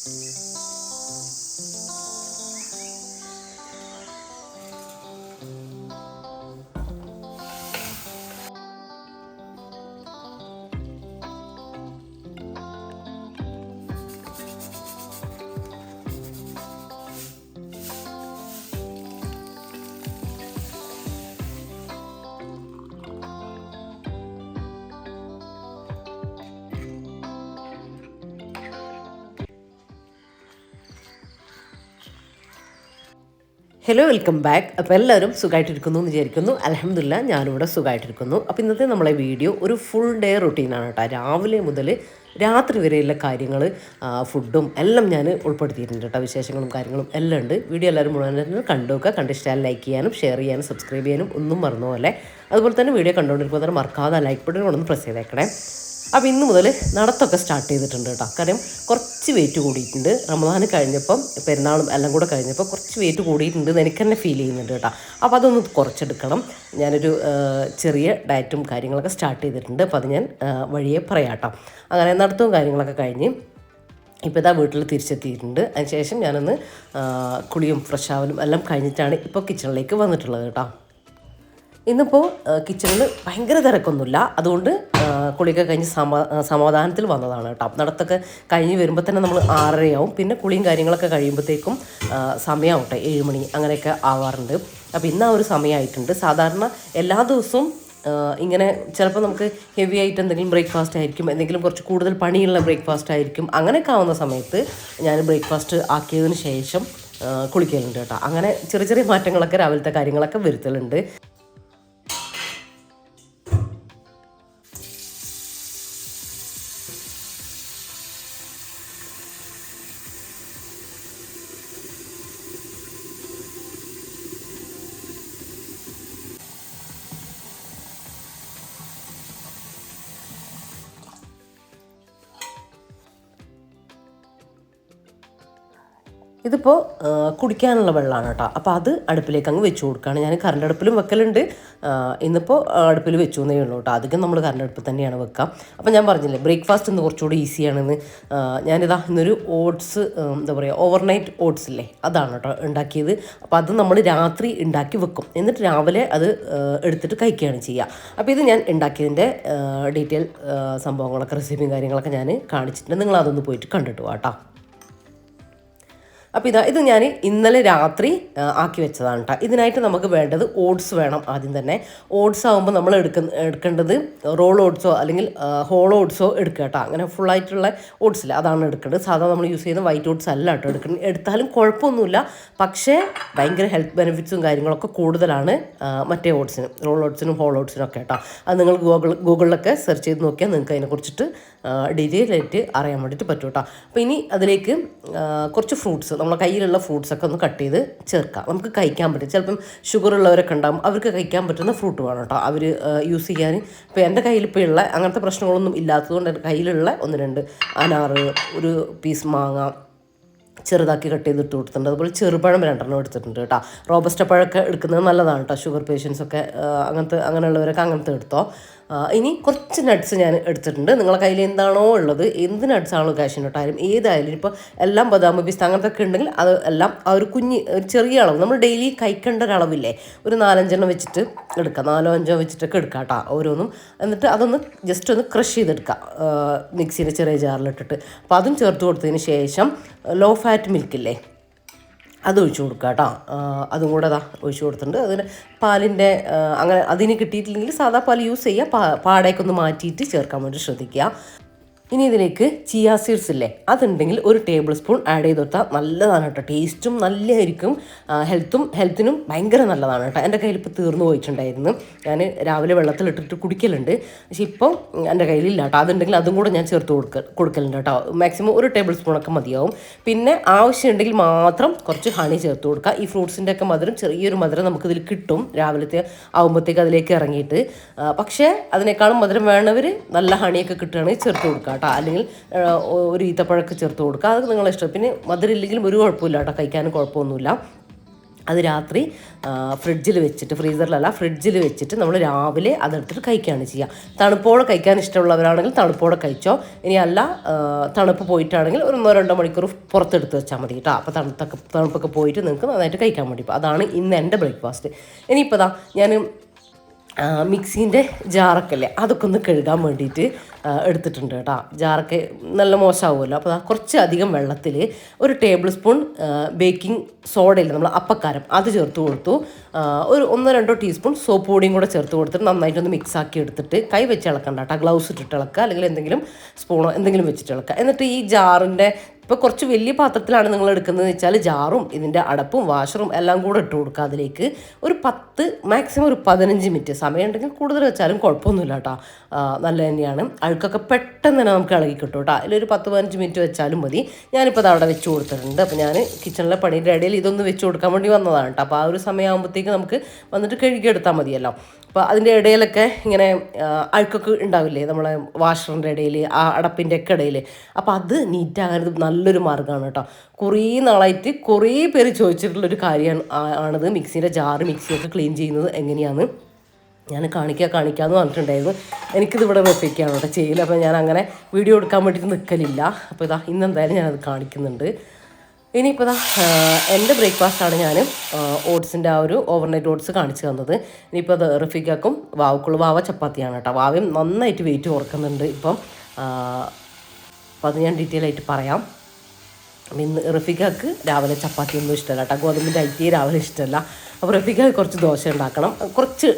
Hello, welcome back. അപ്പോൾ എല്ലാവരും സുഖമായിട്ടിരിക്കുന്നു എന്ന് വിചാരിക്കുന്നു. അൽഹംദുലില്ലാ ഞാനിവിടെ സുഖമായിട്ടിരിക്കുന്നു. അപ്പോൾ ഇന്നത്തെ നമ്മളെ വീഡിയോ ഒരു ഫുൾ ഡേ റൊട്ടീനാണ് കേട്ടോ. രാവിലെ മുതൽ രാത്രി വരെയുള്ള കാര്യങ്ങൾ, ഫുഡും എല്ലാം ഞാൻ ഉൾപ്പെടുത്തിയിട്ടുണ്ട് കേട്ടോ. വിശേഷങ്ങളും കാര്യങ്ങളും എല്ലാം ഉണ്ട്. വീഡിയോ എല്ലാവരും മുഴുവൻ കണ്ടു നോക്കുക. കണ്ടിഷ്ടമായാൽ ലൈക്ക് ചെയ്യാനും ഷെയർ ചെയ്യാനും സബ്സ്ക്രൈബ് ചെയ്യാനും ഒന്നും മറന്നു പോലെ. അതുപോലെ തന്നെ വീഡിയോ കണ്ടുകൊണ്ടിരിക്കുമ്പോൾ തന്നെ മറക്കാതെ ലൈക്ക് ബട്ടൺ കൊണ്ടൊന്ന് പ്രസ് ചെയ്തേക്കണേ. അപ്പോൾ ഇന്ന് മുതൽ നടത്തൊക്കെ സ്റ്റാർട്ട് ചെയ്തിട്ടുണ്ട് കേട്ടോ. കാര്യം കുറച്ച് വെയിറ്റ് കൂടിയിട്ടുണ്ട്. റമദാൻ കഴിഞ്ഞപ്പം പെരുന്നാളും എല്ലാം കൂടെ കഴിഞ്ഞപ്പോൾ കുറച്ച് വെയിറ്റ് കൂടിയിട്ടുണ്ട് എന്ന് എനിക്ക് തന്നെ ഫീൽ ചെയ്യുന്നുണ്ട് കേട്ടോ. അപ്പോൾ അതൊന്ന് കുറച്ചെടുക്കണം. ഞാനൊരു ചെറിയ ഡയറ്റും കാര്യങ്ങളൊക്കെ സ്റ്റാർട്ട് ചെയ്തിട്ടുണ്ട്. അപ്പോൾ അത് ഞാൻ വഴിയെ പറയാം കേട്ടോ. അങ്ങനെ നടത്തവും കാര്യങ്ങളൊക്കെ കഴിഞ്ഞ് ഇപ്പോൾ ഇതാ വീട്ടിൽ തിരിച്ചെത്തിയിട്ടുണ്ട്. അതിനുശേഷം ഞാനൊന്ന് കുളിയും ഫ്രഷ് ആവലും എല്ലാം കഴിഞ്ഞിട്ടാണ് ഇപ്പോൾ കിച്ചണിലേക്ക് വന്നിട്ടുള്ളത് കേട്ടോ. ഇന്നിപ്പോൾ കിച്ചണിൽ ഭയങ്കര തിരക്കൊന്നുമില്ല. അതുകൊണ്ട് കുളിയൊക്കെ കഴിഞ്ഞ് സമാധാനത്തിൽ വന്നതാണ് കേട്ടോ. നടത്തൊക്കെ കഴിഞ്ഞ് വരുമ്പോൾ തന്നെ നമ്മൾ 6:30 പിന്നെ കുളിയും കാര്യങ്ങളൊക്കെ കഴിയുമ്പോഴത്തേക്കും സമയമാവട്ടെ 7 മണി അങ്ങനെയൊക്കെ ആവാറുണ്ട്. അപ്പോൾ ഇന്ന് ആ ഒരു സമയമായിട്ടുണ്ട്. സാധാരണ എല്ലാ ദിവസവും ഇങ്ങനെ ചിലപ്പോൾ നമുക്ക് ഹെവി ആയിട്ട് എന്തെങ്കിലും ബ്രേക്ക്ഫാസ്റ്റ് ആയിരിക്കും, എന്തെങ്കിലും കുറച്ച് കൂടുതൽ പണിയുള്ള ബ്രേക്ക്ഫാസ്റ്റ് ആയിരിക്കും. അങ്ങനെയൊക്കെ ആവുന്ന സമയത്ത് ഞാൻ ബ്രേക്ക്ഫാസ്റ്റ് ആക്കിയതിന് ശേഷം കുളിക്കലുണ്ട് കേട്ടോ. അങ്ങനെ ചെറിയ ചെറിയ മാറ്റങ്ങളൊക്കെ രാവിലത്തെ കാര്യങ്ങളൊക്കെ വരുത്തലുണ്ട്. ഇതിപ്പോൾ കുടിക്കാനുള്ള വെള്ളമാണ് കേട്ടോ. അപ്പോൾ അത് അടുപ്പിലേക്ക് അങ്ങ് വെച്ച് കൊടുക്കുകയാണ്. ഞാൻ കറണ്ട് അടുപ്പിലും വെക്കലുണ്ട്. ഇന്നിപ്പോൾ അടുപ്പിൽ വെച്ചു എന്നേ ഉള്ളൂ കേട്ടോ. അധികം നമ്മൾ കറണ്ട് അടുപ്പിൽ തന്നെയാണ് വെക്കുക. അപ്പോൾ ഞാൻ പറഞ്ഞില്ലേ ബ്രേക്ക്ഫാസ്റ്റ് ഇന്ന് കുറച്ചുകൂടി ഈസിയാണെന്ന്. ഞാനിതാ ഇന്നൊരു ഓട്സ്, എന്താ പറയുക, ഓവർനൈറ്റ് ഓട്സ് ഇല്ലേ, അതാണ് കേട്ടോ ഉണ്ടാക്കിയത്. അപ്പോൾ അത് നമ്മൾ രാത്രി ഉണ്ടാക്കി വെക്കും, എന്നിട്ട് രാവിലെ അത് എടുത്തിട്ട് കഴിക്കുകയാണ് ചെയ്യുക. അപ്പോൾ ഇത് ഞാൻ ഉണ്ടാക്കിയതിൻ്റെ ഡീറ്റെയിൽ സംഭവങ്ങളൊക്കെ, റെസിപ്പിയും കാര്യങ്ങളൊക്കെ ഞാൻ കാണിച്ചിട്ടുണ്ട്. നിങ്ങളതൊന്ന് പോയിട്ട് കണ്ടിട്ട് പോകാം കേട്ടോ. അപ്പോൾ ഇത് ഞാൻ ഇന്നലെ രാത്രി ആക്കി വെച്ചതാണ് കേട്ടോ. ഇതിനായിട്ട് നമുക്ക് വേണ്ടത് ഓട്സ് വേണം. ആദ്യം തന്നെ ഓട്സ് ആകുമ്പോൾ നമ്മൾ എടുക്കേണ്ടത് റോൾ ഓട്സോ അല്ലെങ്കിൽ ഹോൾ ഓട്സോ എടുക്കുക കേട്ടോ. അങ്ങനെ ഫുള്ളായിട്ടുള്ള ഓട്സില്ല, അതാണ് എടുക്കേണ്ടത്. സാധാരണ നമ്മൾ യൂസ് ചെയ്യുന്ന വൈറ്റ് ഓട്സ് അല്ല കേട്ടോ എടുക്കുന്നത്. എടുത്താലും കുഴപ്പമൊന്നുമില്ല, പക്ഷേ ഭയങ്കര ഹെൽത്ത് ബെനിഫിറ്റ്സും കാര്യങ്ങളൊക്കെ കൂടുതലാണ് മറ്റേ ഓട്സിനും, റോൾ ഓട്സിനും ഹോൾ ഓട്സിനും ഒക്കെ കേട്ടോ. അത് നിങ്ങൾ ഗൂഗിളിലൊക്കെ സെർച്ച് ചെയ്ത് നോക്കിയാൽ നിങ്ങൾക്ക് അതിനെക്കുറിച്ചിട്ട് ഡീറ്റെയിൽ ആയിട്ട് അറിയാൻ വേണ്ടിയിട്ട് പറ്റും കേട്ടോ. അപ്പോൾ ഇനി അതിലേക്ക് കുറച്ച് ഫ്രൂട്ട്സ്, നമ്മളെ കയ്യിലുള്ള ഫ്രൂട്ട്സൊക്കെ ഒന്ന് കട്ട് ചെയ്ത് ചേർക്കാം. നമുക്ക് കഴിക്കാൻ പറ്റും. ചിലപ്പം ഷുഗർ ഉള്ളവരൊക്കെ ഉണ്ടാകും, അവർക്ക് കഴിക്കാൻ പറ്റുന്ന ഫ്രൂട്ട് വേണം കേട്ടോ അവർ യൂസ് ചെയ്യാൻ. ഇപ്പോൾ എൻ്റെ കയ്യിലിപ്പോൾ ഉള്ള അങ്ങനത്തെ പ്രശ്നങ്ങളൊന്നും ഇല്ലാത്തതുകൊണ്ട് എൻ്റെ കയ്യിലുള്ള 1-2 അനാറ്, ഒരു പീസ് മാങ്ങ ചെറുതാക്കി കട്ട് ചെയ്തിട്ട് കൊടുത്തിട്ടുണ്ട്. അതുപോലെ ചെറുപഴം 2 എടുത്തിട്ടുണ്ട് കേട്ടോ. റോബസ്റ്റ പഴമൊക്കെ എടുക്കുന്നത് നല്ലതാണ് കേട്ടോ. ഷുഗർ പേഷ്യൻസൊക്കെ അങ്ങനെയുള്ളവരൊക്കെ അങ്ങനത്തെ എടുത്തോ. ഇനി കുറച്ച് നട്ട്സ് ഞാൻ എടുത്തിട്ടുണ്ട്. നിങ്ങളെ കയ്യിൽ എന്താണോ ഉള്ളത്, എന്ത് നട്ട്സാണോ, കാഷ്യൂനട്ടായാലും ഏതായാലും, ഇപ്പോൾ എല്ലാം ബദാം, പിസ്ത അങ്ങനത്തെ ഒക്കെ ഉണ്ടെങ്കിൽ അത് എല്ലാം ആ ഒരു ഒരു ചെറിയ അളവ്, നമ്മൾ ഡെയിലി കഴിക്കേണ്ട ഒരളവില്ലേ, ഒരു 4-5 വെച്ചിട്ട് എടുക്കുക, 4-5 വെച്ചിട്ടൊക്കെ എടുക്കുക കേട്ടോ ഓരോന്നും. എന്നിട്ട് അതൊന്ന് ജസ്റ്റ് ഒന്ന് ക്രഷ് ചെയ്തെടുക്കുക മിക്സിയുടെ ചെറിയ ജാറിലിട്ടിട്ട്. അപ്പോൾ അതും ചേർത്ത് കൊടുത്തതിന് ശേഷം ലോ ഫാറ്റ് മിൽക്കില്ലേ, അത് ഒഴിച്ചു കൊടുക്കുക കേട്ടോ. അതും കൂടെ ഒഴിച്ചു കൊടുത്തിട്ടുണ്ട്. അതിന് പാലിൻ്റെ അങ്ങനെ അതിന് കിട്ടിയിട്ടില്ലെങ്കിൽ സാധാ പാൽ യൂസ് ചെയ്യുക. പാടേക്കൊന്ന് മാറ്റിയിട്ട് ചേർക്കാൻ വേണ്ടി ശ്രദ്ധിക്കുക. ഇനി ഇതിലേക്ക് ചിയാ സീഡ്സ് ഇല്ലേ, അതുണ്ടെങ്കിൽ 1 ടേബിൾ സ്പൂൺ ആഡ് ചെയ്ത് കൊടുത്താൽ നല്ലതാണ് കേട്ടോ. ടേസ്റ്റും നല്ലതായിരിക്കും, ഹെൽത്തിനും ഭയങ്കര നല്ലതാണ് കേട്ടോ. എൻ്റെ കയ്യിൽ ഇപ്പോൾ തീർന്നു പോയിട്ടുണ്ടായിരുന്നു. ഞാൻ രാവിലെ വെള്ളത്തിലിട്ടിട്ട് കുടിക്കലുണ്ട്, പക്ഷേ ഇപ്പോൾ എൻ്റെ കയ്യിലില്ല കേട്ടോ. അതുണ്ടെങ്കിൽ അതും കൂടെ ഞാൻ ചേർത്ത് കൊടുക്കലുണ്ട് കേട്ടോ. മാക്സിമം 1 ടേബിൾ സ്പൂണൊക്കെ മതിയാവും. പിന്നെ ആവശ്യമുണ്ടെങ്കിൽ മാത്രം കുറച്ച് ഹണി ചേർത്ത് കൊടുക്കുക. ഈ ഫ്രൂട്ട്സിൻ്റെ ഒക്കെ മധുരം, ചെറിയൊരു മധുരം നമുക്കിതിൽ കിട്ടും രാവിലത്തെ ആകുമ്പോഴത്തേക്ക് അതിലേക്ക് ഇറങ്ങിയിട്ട്. പക്ഷേ അതിനേക്കാളും മധുരം വേണവർ നല്ല ഹണിയൊക്കെ കിട്ടുകയാണെങ്കിൽ ചേർത്ത് കൊടുക്കുക. അല്ലെങ്കിൽ ഒരു ഈത്തപ്പഴമൊക്കെ ചേർത്ത് കൊടുക്കുക, അത് നിങ്ങളെ ഇഷ്ടം. പിന്നെ മധുരം ഇല്ലെങ്കിലും ഒരു കുഴപ്പമില്ല കേട്ടോ, കഴിക്കാനും കുഴപ്പമൊന്നുമില്ല. അത് രാത്രി ഫ്രിഡ്ജിൽ വെച്ചിട്ട്, ഫ്രീസറിലല്ല ഫ്രിഡ്ജിൽ വെച്ചിട്ട് നമ്മൾ രാവിലെ അതെടുത്തിട്ട് കഴിക്കുകയാണ് ചെയ്യുക. തണുപ്പോടെ കഴിക്കാൻ ഇഷ്ടമുള്ളവരാണെങ്കിൽ തണുപ്പോടെ കഴിച്ചോ. ഇനി അല്ല തണുപ്പ് പോയിട്ടാണെങ്കിൽ ഒരു 1-2 മണിക്കൂർ പുറത്തെടുത്ത് വെച്ചാൽ മതി കേട്ടോ. അപ്പോൾ തണുപ്പൊക്കെ പോയിട്ട് നിങ്ങൾക്ക് നന്നായിട്ട് കഴിക്കാൻ വേണ്ടി. അപ്പോൾ അതാണ് ഇന്ന് എൻ്റെ ബ്രേക്ക്ഫാസ്റ്റ്. ഇനിയിപ്പോൾ ഞാൻ മിക്സീൻ്റെ ജാറൊക്കെ അല്ലേ, അതൊക്കെ ഒന്ന് കഴുകാൻ വേണ്ടിയിട്ട് എടുത്തിട്ടുണ്ട് കേട്ടോ. ജാറൊക്കെ നല്ല മോശമാവുമല്ലോ. അപ്പോൾ കുറച്ച് അധികം വെള്ളത്തിൽ 1 ടേബിൾ സ്പൂൺ ബേക്കിംഗ് സോഡയില്ല, നമ്മൾ അപ്പക്കാരം, അത് ചേർത്ത് കൊടുത്തു. ഒരു 1-2 ടീസ്പൂൺ സോപ്പ് പൊടിയും കൂടെ ചേർത്ത് കൊടുത്തിട്ട് നന്നായിട്ടൊന്ന് മിക്സാക്കി എടുത്തിട്ട് കൈ വെച്ച് ഇളക്കണ്ട കേട്ടോ. ഗ്ലൗസ് ഇട്ടിട്ട് ഇളക്കുക, അല്ലെങ്കിൽ എന്തെങ്കിലും സ്പൂണോ എന്തെങ്കിലും വെച്ചിട്ട് ഇളക്കുക. എന്നിട്ട് ഈ ജാറിൻ്റെ ഇപ്പോൾ കുറച്ച് വലിയ പാത്രത്തിലാണ് നിങ്ങൾ എടുക്കുന്നതെന്ന് വെച്ചാൽ ജാറും ഇതിൻ്റെ അടപ്പും വാഷറും എല്ലാം കൂടെ ഇട്ട് കൊടുക്കുക. അതിലേക്ക് ഒരു 10 മാക്സിമം ഒരു 15 മിനിറ്റ് സമയം ഉണ്ടെങ്കിൽ കൂടുതൽ വെച്ചാലും കുഴപ്പമൊന്നുമില്ല കേട്ടോ. നല്ല തന്നെയാണ്. അഴുക്കൊക്കെ പെട്ടെന്ന് തന്നെ നമുക്ക് ഇളകി കിട്ടും കേട്ടോ. അതിലൊരു 10-15 മിനിറ്റ് വെച്ചാലും മതി. ഞാനിപ്പോൾ അത് അവിടെ വെച്ച് കൊടുത്തിട്ടുണ്ട്. അപ്പോൾ ഞാൻ കിച്ചണിലെ പണിയുടെ ഇടയിൽ ഇതൊന്ന് വെച്ച് കൊടുക്കാൻ വേണ്ടി വന്നതാണ് കേട്ടോ. അപ്പോൾ ആ ഒരു സമയമാകുമ്പോഴത്തേക്ക് നമുക്ക് വന്നിട്ട് കഴുകിയെടുത്താൽ മതിയല്ലോ. അപ്പോൾ അതിൻ്റെ ഇടയിലൊക്കെ ഇങ്ങനെ അഴുക്കൊക്കെ ഉണ്ടാവില്ലേ നമ്മളെ വാഷറിൻ്റെ ഇടയിൽ, ആ അടപ്പിൻ്റെ ഒക്കെ ഇടയിൽ. അപ്പോൾ അത് നീറ്റാകാനത് നല്ലൊരു മാർഗ്ഗമാണ് കേട്ടോ. കുറേ നാളായിട്ട് കുറേ പേര് ചോദിച്ചിട്ടുള്ളൊരു കാര്യമാണ് ആണിത്. മിക്സിൻ്റെ ജാറ്, മിക്സിയൊക്കെ ക്ലീൻ ചെയ്യുന്നത് എങ്ങനെയാണ് ഞാൻ കാണിക്കാമെന്ന് പറഞ്ഞിട്ടുണ്ടായിരുന്നു. എനിക്കിത് ഇവിടെ വെപ്പിക്കുകയാണ് കേട്ടോ ചെയ്യില്ല. അപ്പോൾ ഞാൻ അങ്ങനെ വീഡിയോ എടുക്കാൻ വേണ്ടിയിട്ട് നിൽക്കലില്ല. അപ്പോൾ ഇന്നെന്തായാലും ഞാനത് കാണിക്കുന്നുണ്ട്. ഇനിയിപ്പോൾ എൻ്റെ ബ്രേക്ക്ഫാസ്റ്റാണ് ഞാൻ ഓട്സിൻ്റെ ആ ഒരു ഓവർനൈറ്റ് ഓട്സ് കാണിച്ചു തന്നത്. ഇനിയിപ്പോൾ അത് റഫീഖക്കും വാവക്കുള്ള വാവ ചപ്പാത്തിയാണ് കേട്ടോ. വാവയും നന്നായിട്ട് വെയിറ്റ് കുറക്കുന്നുണ്ട് ഇപ്പം. അപ്പോൾ അത് ഞാൻ ഡീറ്റെയിൽ ആയിട്ട് പറയാം. ഇന്ന് റഫീഖക്ക് രാവിലെ ചപ്പാത്തിയൊന്നും ഇഷ്ടമല്ല കേട്ടോ. ഗോതമ്പിൻ്റെ അരിയെ രാവിലെ ഇഷ്ടമല്ല. അപ്പോൾ റഫീഖക്ക് കുറച്ച് ദോശ ഉണ്ടാക്കണം, കുറച്ച്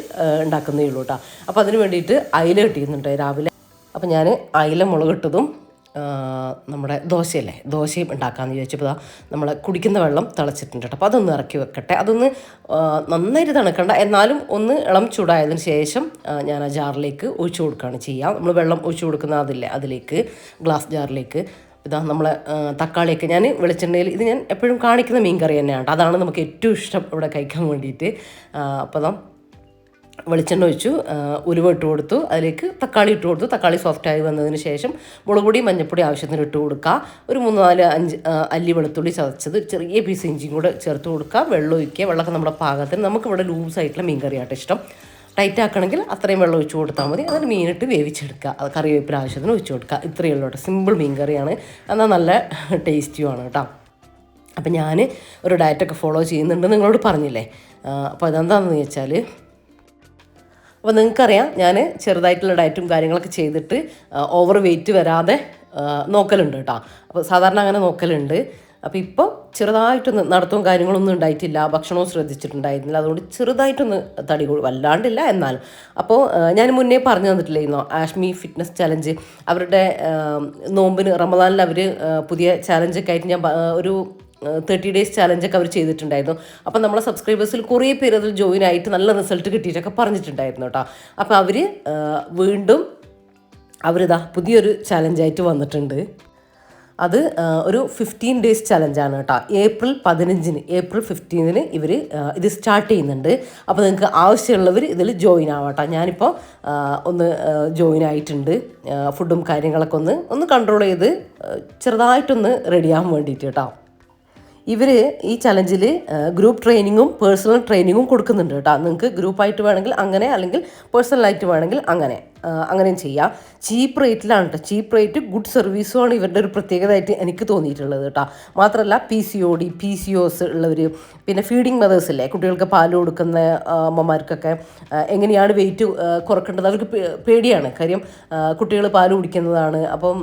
ഉണ്ടാക്കുന്നേ ഉള്ളൂ കേട്ടോ. അപ്പോൾ അതിന് വേണ്ടിയിട്ട് അയില കിട്ടിയിരുന്നുണ്ട് രാവിലെ. അപ്പോൾ ഞാൻ അയില മുളകിട്ടതും നമ്മുടെ ദോശയും ഉണ്ടാക്കാമെന്ന് ചോദിച്ചപ്പോൾ നമ്മൾ കുടിക്കുന്ന വെള്ളം തിളച്ചിട്ടുണ്ട് കേട്ടോ. അപ്പോൾ അതൊന്ന് ഇറക്കി വെക്കട്ടെ. അതൊന്ന് നന്നായിട്ട് തണുക്കണ്ട, എന്നാലും ഒന്ന് ഇളം ചൂടായതിന് ശേഷം ഞാൻ ആ ജാറിലേക്ക് ഒഴിച്ചു കൊടുക്കുകയാണ് ചെയ്യുക. നമ്മൾ വെള്ളം ഒഴിച്ചു കൊടുക്കുന്ന അതിലേക്ക് ഗ്ലാസ് ജാറിലേക്ക് നമ്മൾ തക്കാളിയൊക്കെ ഞാൻ വെളിച്ചെണ്ണയിൽ, ഇത് ഞാൻ എപ്പോഴും കാണിക്കുന്ന മീൻ കറി തന്നെയാണ്. അതാണ് നമുക്ക് ഏറ്റവും ഇഷ്ടം ഇവിടെ കഴിക്കാൻ വേണ്ടിയിട്ട്. അപ്പോൾ വെളിച്ചെണ്ണ ഒഴിച്ചു, ഉലുവ ഇട്ട് കൊടുത്തു, അതിലേക്ക് തക്കാളി ഇട്ട് കൊടുത്തു. തക്കാളി സോഫ്റ്റായി വന്നതിന് ശേഷം മുളക് പൊടി, മഞ്ഞൾപ്പൊടി ആവശ്യത്തിന് ഇട്ട് കൊടുക്കുക. ഒരു 3-4-5 അല്ലി വെളുത്തുള്ളി ചതച്ചത്, ചെറിയ പീസ് ഇഞ്ചിയും കൂടെ ചേർത്ത് കൊടുക്കുക. വെള്ളം ഒഴിക്കുക. വെള്ളമൊക്കെ നമ്മുടെ പാകത്തിന്. നമുക്കിവിടെ ലൂസായിട്ടുള്ള മീൻ കറിയായിട്ട് ഇഷ്ടം. ടൈറ്റ് ആക്കണമെങ്കിൽ അത്രയും വെള്ളം ഒഴിച്ച് കൊടുത്താൽ മതി. അതിന് മീനിട്ട് വേവിച്ചെടുക്കുക. അത് കറിവേപ്പില ആവശ്യത്തിന് ഒഴിച്ച് കൊടുക്കുക. ഇത്രയേ ഉള്ളൂ കേട്ടോ. സിമ്പിൾ മീൻ കറിയാണ്, എന്നാൽ നല്ല ടേസ്റ്റിയുമാണ് കേട്ടോ. അപ്പം ഞാൻ ഒരു ഡയറ്റൊക്കെ ഫോളോ ചെയ്യുന്നുണ്ട് നിങ്ങളോട് പറഞ്ഞില്ലേ. അപ്പോൾ അതെന്താണെന്ന് വെച്ചാൽ, അപ്പോൾ നിങ്ങൾക്കറിയാം ഞാൻ ചെറുതായിട്ടുള്ള ഡയറ്റും കാര്യങ്ങളൊക്കെ ചെയ്തിട്ട് ഓവർ വെയിറ്റ് വരാതെ നോക്കലുണ്ട് കേട്ടോ. അപ്പോൾ സാധാരണ അങ്ങനെ നോക്കലുണ്ട്. അപ്പോൾ ഇപ്പോൾ ചെറുതായിട്ടൊന്ന് നടത്തവും കാര്യങ്ങളൊന്നും ഉണ്ടായിട്ടില്ല, ഭക്ഷണവും ശ്രദ്ധിച്ചിട്ടുണ്ടായിരുന്നില്ല. അതുകൊണ്ട് ചെറുതായിട്ടൊന്ന് തടി വല്ലാണ്ടില്ല എന്നാലും. അപ്പോൾ ഞാൻ മുന്നേ പറഞ്ഞു തന്നിട്ടില്ലായിരുന്നോ ആഷ്മി ഫിറ്റ്നസ് ചലഞ്ച്, അവരുടെ നോമ്പിന് റമദാനിൽ അവർ പുതിയ ചലഞ്ചൊക്കെ ആയിട്ട് ഞാൻ ഒരു 30 ഡേയ്സ് ചലഞ്ചൊക്കെ അവർ ചെയ്തിട്ടുണ്ടായിരുന്നു. അപ്പം നമ്മളെ സബ്സ്ക്രൈബേഴ്സിൽ കുറേ പേര് അതിൽ ജോയിൻ ആയിട്ട് നല്ല റിസൾട്ട് കിട്ടിയിട്ടൊക്കെ പറഞ്ഞിട്ടുണ്ടായിരുന്നു കേട്ടോ. അപ്പോൾ അവർ വീണ്ടും പുതിയൊരു ചലഞ്ചായിട്ട് വന്നിട്ടുണ്ട്. അത് ഒരു 15 ഡേയ്സ് ചലഞ്ചാണ് കേട്ടോ. ഏപ്രിൽ 15-ന് ഇവർ ഇത് സ്റ്റാർട്ട് ചെയ്യുന്നുണ്ട്. അപ്പോൾ നിങ്ങൾക്ക് ആവശ്യമുള്ളവർ ഇതിൽ ജോയിൻ ആവാട്ടോ. ഞാനിപ്പോൾ ഒന്ന് ജോയിൻ ആയിട്ടുണ്ട്. ഫുഡും കാര്യങ്ങളൊക്കെ ഒന്ന് കൺട്രോൾ ചെയ്ത് ചെറുതായിട്ടൊന്ന് റെഡിയാകാൻ വേണ്ടിയിട്ട് കേട്ടോ. ഇവർ ഈ ചലഞ്ചിൽ ഗ്രൂപ്പ് ട്രെയിനിങ്ങും പേഴ്സണൽ ട്രെയിനിങ്ങും കൊടുക്കുന്നുണ്ട് കേട്ടോ. നിങ്ങൾക്ക് ഗ്രൂപ്പായിട്ട് വേണമെങ്കിൽ അങ്ങനെ, അല്ലെങ്കിൽ പേഴ്സണലായിട്ട് വേണമെങ്കിൽ അങ്ങനെയും ചെയ്യാം. ചീപ്പ് റേറ്റിലാണ് കേട്ടോ. ചീപ്പ് റേറ്റ്, ഗുഡ് സർവീസുമാണ് ഇവരുടെ ഒരു പ്രത്യേകതയായിട്ട് എനിക്ക് തോന്നിയിട്ടുള്ളത് കേട്ടോ. മാത്രമല്ല PCOD, PCOS ഉള്ളവർ, പിന്നെ ഫീഡിങ് മദേഴ്സ് ഇല്ലേ, കുട്ടികൾക്ക് പാൽ കൊടുക്കുന്ന അമ്മമാർക്കൊക്കെ എങ്ങനെയാണ് വെയിറ്റ് കുറക്കേണ്ടത് അവർക്ക് പേടിയാണ്. കാര്യം കുട്ടികൾ പാൽ കുടിക്കുന്നതാണ്. അപ്പം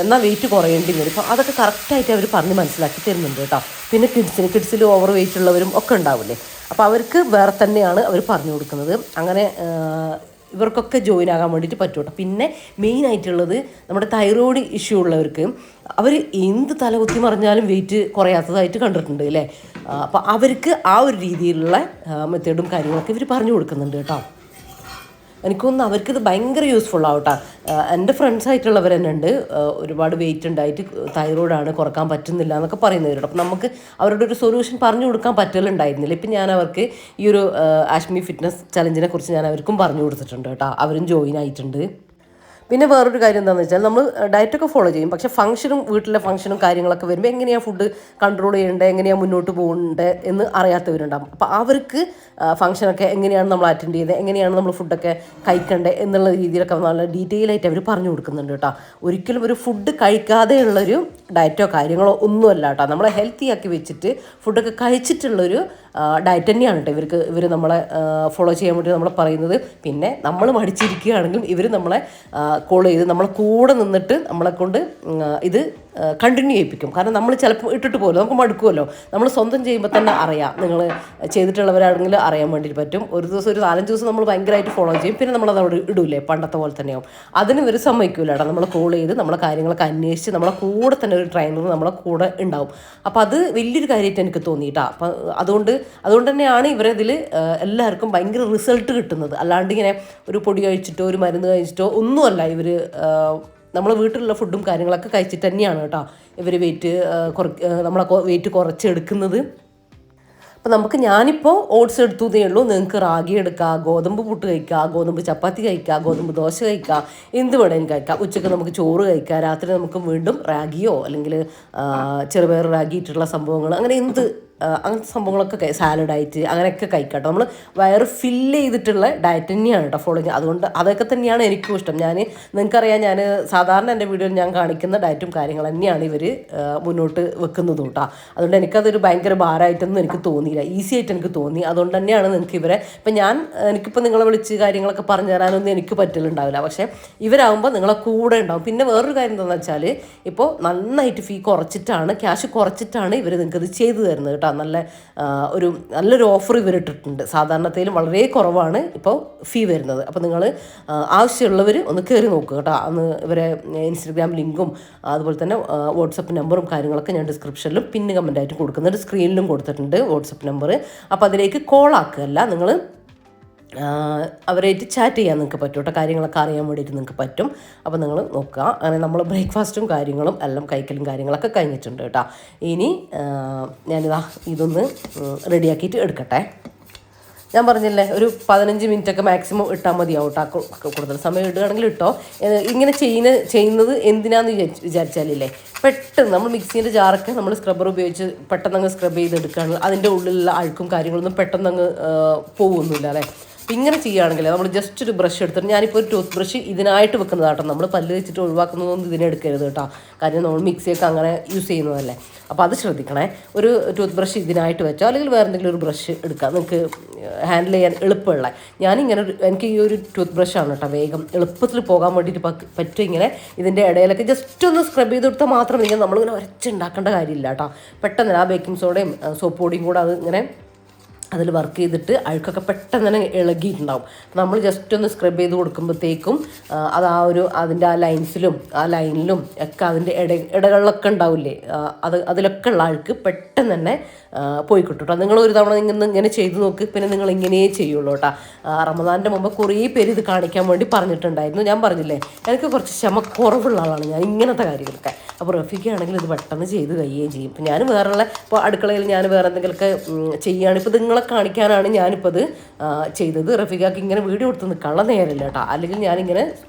എന്നാൽ വെയിറ്റ് കുറയേണ്ടി വരും. അപ്പോൾ അതൊക്കെ കറക്റ്റായിട്ട് അവർ പറഞ്ഞ് മനസ്സിലാക്കി തരുന്നുണ്ട് കേട്ടോ. പിന്നെ കിഡ്സിൽ ഓവർ വെയിറ്റ് ഉള്ളവരും ഒക്കെ ഉണ്ടാവില്ലേ, അപ്പോൾ അവർക്ക് വേറെ തന്നെയാണ് അവർ പറഞ്ഞു കൊടുക്കുന്നത്. അങ്ങനെ ഇവർക്കൊക്കെ ജോയിൻ ആകാൻ വേണ്ടിയിട്ട് പറ്റും കേട്ടോ. പിന്നെ മെയിനായിട്ടുള്ളത് നമ്മുടെ തൈറോയ്ഡ് ഇഷ്യൂ ഉള്ളവർക്ക്, അവർ എന്ത് തലകുത്തി മറിഞ്ഞാലും വെയിറ്റ് കുറയാത്തതായിട്ട് കണ്ടിട്ടുണ്ട് അല്ലേ. അപ്പോൾ അവർക്ക് ആ ഒരു രീതിയിലുള്ള മെത്തേഡും കാര്യങ്ങളൊക്കെ ഇവർ പറഞ്ഞു കൊടുക്കുന്നുണ്ട് കേട്ടോ. എനിക്കൊന്ന് അവർക്കിത് ഭയങ്കര യൂസ്ഫുൾ ആവട്ടെ. എൻ്റെ ഫ്രണ്ട്സായിട്ടുള്ളവർ തന്നെ ഉണ്ട്, ഒരുപാട് വെയിറ്റ് ഉണ്ടായിട്ട് തൈറോയിഡാണ്, കുറക്കാൻ പറ്റുന്നില്ല എന്നൊക്കെ പറയുന്നവരുണ്ട്. അപ്പം നമുക്ക് അവരുടെ ഒരു സൊല്യൂഷൻ പറഞ്ഞു കൊടുക്കാൻ പറ്റലുണ്ടായിരുന്നില്ല. ഇപ്പം ഞാൻ അവർക്ക് ഈ ഒരു ആഷ്മി ഫിറ്റ്നസ് ചലഞ്ചിനെ കുറിച്ച് ഞാൻ അവർക്കും പറഞ്ഞു കൊടുത്തിട്ടുണ്ട് കേട്ടോ. അവരും ജോയിൻ ആയിട്ടുണ്ട്. പിന്നെ വേറൊരു കാര്യം എന്താണെന്ന് വെച്ചാൽ നമ്മൾ ഡയറ്റൊക്കെ ഫോളോ ചെയ്യും, പക്ഷേ വീട്ടിലെ ഫംഗ്ഷനും കാര്യങ്ങളൊക്കെ വരുമ്പോൾ എങ്ങനെയാണ് ഫുഡ് കൺട്രോൾ ചെയ്യേണ്ടത്, എങ്ങനെയാണ് മുന്നോട്ട് പോകേണ്ടത് എന്ന് അറിയാത്തവരുണ്ടാകും. അപ്പോൾ അവർക്ക് ഫംഗ്ഷനൊക്കെ എങ്ങനെയാണ് നമ്മൾ അറ്റൻഡ് ചെയ്യുന്നത്, എങ്ങനെയാണ് നമ്മൾ ഫുഡൊക്കെ കഴിക്കേണ്ടത് എന്നുള്ള രീതിയിലൊക്കെ നല്ല ഡീറ്റെയിൽ ആയിട്ട് അവർ പറഞ്ഞു കൊടുക്കുന്നുണ്ട് കേട്ടോ. ഒരിക്കലും ഒരു ഫുഡ് കഴിക്കാതെയുള്ളൊരു ഡയറ്റോ കാര്യങ്ങളോ ഒന്നുമല്ല കേട്ടോ. നമ്മളെ ഹെൽത്തി ആക്കി വെച്ചിട്ട് ഫുഡൊക്കെ കഴിച്ചിട്ടുള്ളൊരു ഡയറ്റ് തന്നെയാണ് കേട്ടോ ഇവർ നമ്മളെ ഫോളോ ചെയ്യാൻ വേണ്ടി നമ്മളെ പറയുന്നത്. പിന്നെ നമ്മൾ മടിച്ചിരിക്കുകയാണെങ്കിലും ഇവർ നമ്മളെ കോൾ ചെയ്ത് നമ്മളെ കൂടെ നിന്നിട്ട് നമ്മളെ കൊണ്ട് ഇത് കണ്ടിന്യൂ ചെയ്യിപ്പിക്കും. കാരണം നമ്മൾ ചിലപ്പോൾ ഇട്ടിട്ട് പോലും നമുക്ക് മടുക്കുമല്ലോ. നമ്മൾ സ്വന്തം ചെയ്യുമ്പോൾ തന്നെ അറിയാം, നിങ്ങൾ ചെയ്തിട്ടുള്ളവരാണെങ്കിൽ അറിയാൻ വേണ്ടിയിട്ട് പറ്റും. ഒരു ദിവസം ഒരു 4-5 ദിവസം നമ്മൾ ഭയങ്കരമായിട്ട് ഫോളോ ചെയ്യും, പിന്നെ നമ്മളത് അവിടെ ഇടൂലേ, പണ്ടത്തെ പോലെ തന്നെയാവും. അതിന് ഇവർ സമ്മതിക്കൂല കേട്ടോ. നമ്മളെ കോൾ ചെയ്ത് നമ്മളെ കാര്യങ്ങളൊക്കെ അന്വേഷിച്ച് നമ്മളെ കൂടെ തന്നെ ഒരു ട്രെയിനർ നമ്മളെ കൂടെ ഉണ്ടാവും. അപ്പോൾ അത് വലിയൊരു കാര്യമായിട്ട് എനിക്ക് തോന്നിയിട്ടാ. അപ്പം അതുകൊണ്ട് തന്നെയാണ് ഇവരതിൽ എല്ലാവർക്കും ഭയങ്കര റിസൾട്ട് കിട്ടുന്നത്. അല്ലാണ്ട് ഇങ്ങനെ ഒരു പൊടി കഴിച്ചിട്ടോ ഒരു മരുന്ന് കഴിച്ചിട്ടോ ഒന്നുമല്ല. ഇവർ നമ്മളെ വീട്ടിലുള്ള ഫുഡും കാര്യങ്ങളൊക്കെ കഴിച്ചിട്ട് തന്നെയാണ് കേട്ടോ ഇവർ നമ്മളെ വെയിറ്റ് കുറച്ചെടുക്കുന്നത്. അപ്പോൾ ഞാനിപ്പോൾ ഓട്സ് എടുത്തതേ ഉള്ളൂ. നിങ്ങൾക്ക് റാഗി എടുക്കാം, ഗോതമ്പ് പുട്ട് കഴിക്കാം, ഗോതമ്പ് ചപ്പാത്തി കഴിക്കാം, ഗോതമ്പ് ദോശ കഴിക്കാം, എന്ത് വേണേലും കഴിക്കാം. ഉച്ചയ്ക്ക് നമുക്ക് ചോറ് കഴിക്കാം, രാത്രി നമുക്ക് വീണ്ടും റാഗിയോ അല്ലെങ്കിൽ ചെറുപയർ റാഗി ഇട്ടുള്ള സംഭവങ്ങൾ അങ്ങനെ അങ്ങനത്തെ സംഭവങ്ങളൊക്കെ സാലഡായിട്ട് അങ്ങനെയൊക്കെ കഴിക്കാം. നമ്മൾ വയറ് ഫില്ല് ചെയ്തിട്ടുള്ള ഡയറ്റ് തന്നെയാണ് കേട്ടോ ഫോളോ ചെയ്യുക. അതുകൊണ്ട് അതൊക്കെ തന്നെയാണ് എനിക്കും ഇഷ്ടം. നിങ്ങൾക്കറിയാം, ഞാൻ സാധാരണ എൻ്റെ വീഡിയോയിൽ ഞാൻ കാണിക്കുന്ന ഡയറ്റും കാര്യങ്ങൾ തന്നെയാണ് ഇവർ മുന്നോട്ട് വെക്കുന്നത് കേട്ടോ. അതുകൊണ്ട് എനിക്കതൊരു ഭയങ്കര ഭാരമായിട്ടൊന്നും എനിക്ക് തോന്നിയില്ല, ഈസി ആയിട്ട് എനിക്ക് തോന്നി. അതുകൊണ്ട് തന്നെയാണ് നിങ്ങൾക്ക് ഇവരെ എനിക്കിപ്പോൾ നിങ്ങളെ വിളിച്ച് കാര്യങ്ങളൊക്കെ പറഞ്ഞു തരാനൊന്നും എനിക്ക് പറ്റലുണ്ടാവില്ല. പക്ഷേ ഇവരാകുമ്പോൾ നിങ്ങളെ കൂടെ ഉണ്ടാവും. പിന്നെ വേറൊരു കാര്യം എന്താണെന്ന് വെച്ചാൽ, ഇപ്പോൾ നന്നായിട്ട് ക്യാഷ് കുറച്ചിട്ടാണ് ഇവർ നിങ്ങൾക്കത് ചെയ്തു തരുന്നത് കേട്ടോ. നല്ലൊരു ഓഫർ ഇവരിട്ടിട്ടുണ്ട്. സാധാരണത്തിലും വളരെ കുറവാണ് ഇപ്പോൾ ഫീ വരുന്നത്. അപ്പോൾ നിങ്ങൾ ആവശ്യമുള്ളവർ ഒന്ന് കയറി നോക്കുക കേട്ടോ. അന്ന് ഇവരെ ഇൻസ്റ്റഗ്രാം ലിങ്കും അതുപോലെ തന്നെ വാട്സപ്പ് നമ്പറും കാര്യങ്ങളൊക്കെ ഞാൻ ഡിസ്ക്രിപ്ഷനിലും പിന്നെ കമൻറ്റായിട്ട് കൊടുക്കുന്നുണ്ട്, സ്ക്രീനിലും കൊടുത്തിട്ടുണ്ട് വാട്സപ്പ് നമ്പർ. അപ്പോൾ അതിലേക്ക് കോൾ ആക്കുകയല്ല, നിങ്ങൾ അവരായിട്ട് ചാറ്റ് ചെയ്യാൻ നിങ്ങൾക്ക് പറ്റും കേട്ടോ. കാര്യങ്ങളൊക്കെ അറിയാൻ വേണ്ടിയിട്ട് നിങ്ങൾക്ക് പറ്റും. അപ്പോൾ നിങ്ങൾ നോക്കുക. അങ്ങനെ നമ്മൾ ബ്രേക്ക്ഫാസ്റ്റും കാര്യങ്ങളും എല്ലാം കഴിക്കലും കാര്യങ്ങളൊക്കെ കഴിഞ്ഞിട്ടുണ്ട് കേട്ടോ. ഇനി ഇതൊന്ന് റെഡിയാക്കിയിട്ട് എടുക്കട്ടെ. ഞാൻ പറഞ്ഞില്ലേ, ഒരു 15 മിനിറ്റൊക്കെ മാക്സിമം ഇട്ടാൽ മതിയാവും കേട്ടോ. കൂടുതൽ സമയം ഇടുകയാണെങ്കിൽ ഇട്ടോ. ഇങ്ങനെ ചെയ്യുന്നത് എന്തിനാന്ന് വിചാരിച്ചാലില്ലേ, പെട്ടെന്ന് നമ്മൾ മിക്സീൻ്റെ ജാറൊക്കെ നമ്മൾ സ്ക്രബ്ബർ ഉപയോഗിച്ച് പെട്ടെന്ന് അങ്ങ് സ്ക്രബ് ചെയ്തെടുക്കുകയാണ്. അതിൻ്റെ ഉള്ളിലുള്ള അഴുക്കും കാര്യങ്ങളൊന്നും പെട്ടെന്ന് അങ്ങ് പോകുന്നില്ല അല്ലേ. അപ്പം ഇങ്ങനെ ചെയ്യുകയാണെങ്കിൽ നമ്മൾ ജസ്റ്റ് ഒരു ബ്രഷ് എടുത്തിട്ട്, ഞാനിപ്പോൾ ഒരു ടൂത്ത് ബ്രഷ് ഇതിനായിട്ട് വെക്കുന്നതാട്ടോ. നമ്മൾ പല്ല് വെച്ചിട്ട് ഒഴിവാക്കുന്നതൊന്നും ഇതിനെടുക്കരുത് കേട്ടോ. കാരണം നമ്മൾ മിക്സിയൊക്കെ അങ്ങനെ യൂസ് ചെയ്യുന്നതല്ലേ. അപ്പോൾ അത് ശ്രദ്ധിക്കണേ. ഒരു ടൂത്ത് ബ്രഷ് ഇതിനായിട്ട് വെച്ചോ അല്ലെങ്കിൽ വേറെ എന്തെങ്കിലും ഒരു ബ്രഷ് എടുക്കാം, നിങ്ങൾക്ക് ഹാൻഡിൽ ചെയ്യാൻ എളുപ്പമുള്ള. എനിക്ക് ഈ ഒരു ടൂത്ത് ബ്രഷാണ് കേട്ടോ വേഗം എളുപ്പത്തിൽ പോകാൻ വേണ്ടിയിട്ട് പറ്റും. ഇങ്ങനെ ഇതിൻ്റെ ഇടയിലൊക്കെ ജസ്റ്റ് ഒന്ന് സ്ക്രബ് ചെയ്ത് കൊടുത്താൽ മാത്രം നമ്മളിങ്ങനെ വരച്ചുണ്ടാക്കേണ്ട കാര്യമില്ല കേട്ടോ. പെട്ടെന്ന് ആ ബേക്കിംഗ് സോഡയും സോപ്പ് പൊടിയും കൂടെ അത് ഇങ്ങനെ അതിൽ വർക്ക് ചെയ്തിട്ട് അഴുക്കൊക്കെ പെട്ടെന്ന് തന്നെ ഇളകിയിട്ടുണ്ടാവും. നമ്മൾ ജസ്റ്റ് ഒന്ന് സ്ക്രബ് ചെയ്ത് കൊടുക്കുമ്പോഴത്തേക്കും അത് അതിൻ്റെ ആ ലൈനിലും ഒക്കെ അതിൻ്റെ ഇടകളിലൊക്കെ ഉണ്ടാവില്ലേ, അതിലൊക്കെ ഉള്ള അഴുക്ക് പെട്ടെന്ന് തന്നെ പോയി കിട്ടും കേട്ടോ. നിങ്ങളൊരു തവണ ഇങ്ങനെ ചെയ്ത് നോക്ക്, പിന്നെ നിങ്ങൾ ഇങ്ങനെയേ ചെയ്യുള്ളൂ കേട്ടോ. റമദാൻ്റെ മുമ്പ് കുറേ പേര് ഇത് കാണിക്കാൻ വേണ്ടി പറഞ്ഞിട്ടുണ്ടായിരുന്നു. ഞാൻ പറഞ്ഞില്ലേ, എനിക്ക് കുറച്ച് കുറവുള്ള ആളാണ് ഞാൻ ഇങ്ങനത്തെ കാര്യങ്ങളൊക്കെ. അപ്പോൾ റഫീഖാണെങ്കിൽ ഇത് പെട്ടെന്ന് ചെയ്ത് കഴിയുകയും ചെയ്യും. ഇപ്പം ഞാൻ ഇപ്പോൾ അടുക്കളയിൽ ഞാൻ വേറെ എന്തെങ്കിലുമൊക്കെ ചെയ്യുകയാണ്. ഇപ്പോൾ നിങ്ങളെ കാണിക്കാനാണ് ഞാനിപ്പോൾ ഇത് ചെയ്തത്. റഫീഖാക്ക് ഇങ്ങനെ വീഡിയോ കൊടുത്ത് നിൽക്കാനുള്ള നേരമില്ല കേട്ടോ. അല്ലെങ്കിൽ ഞാനിങ്ങനെ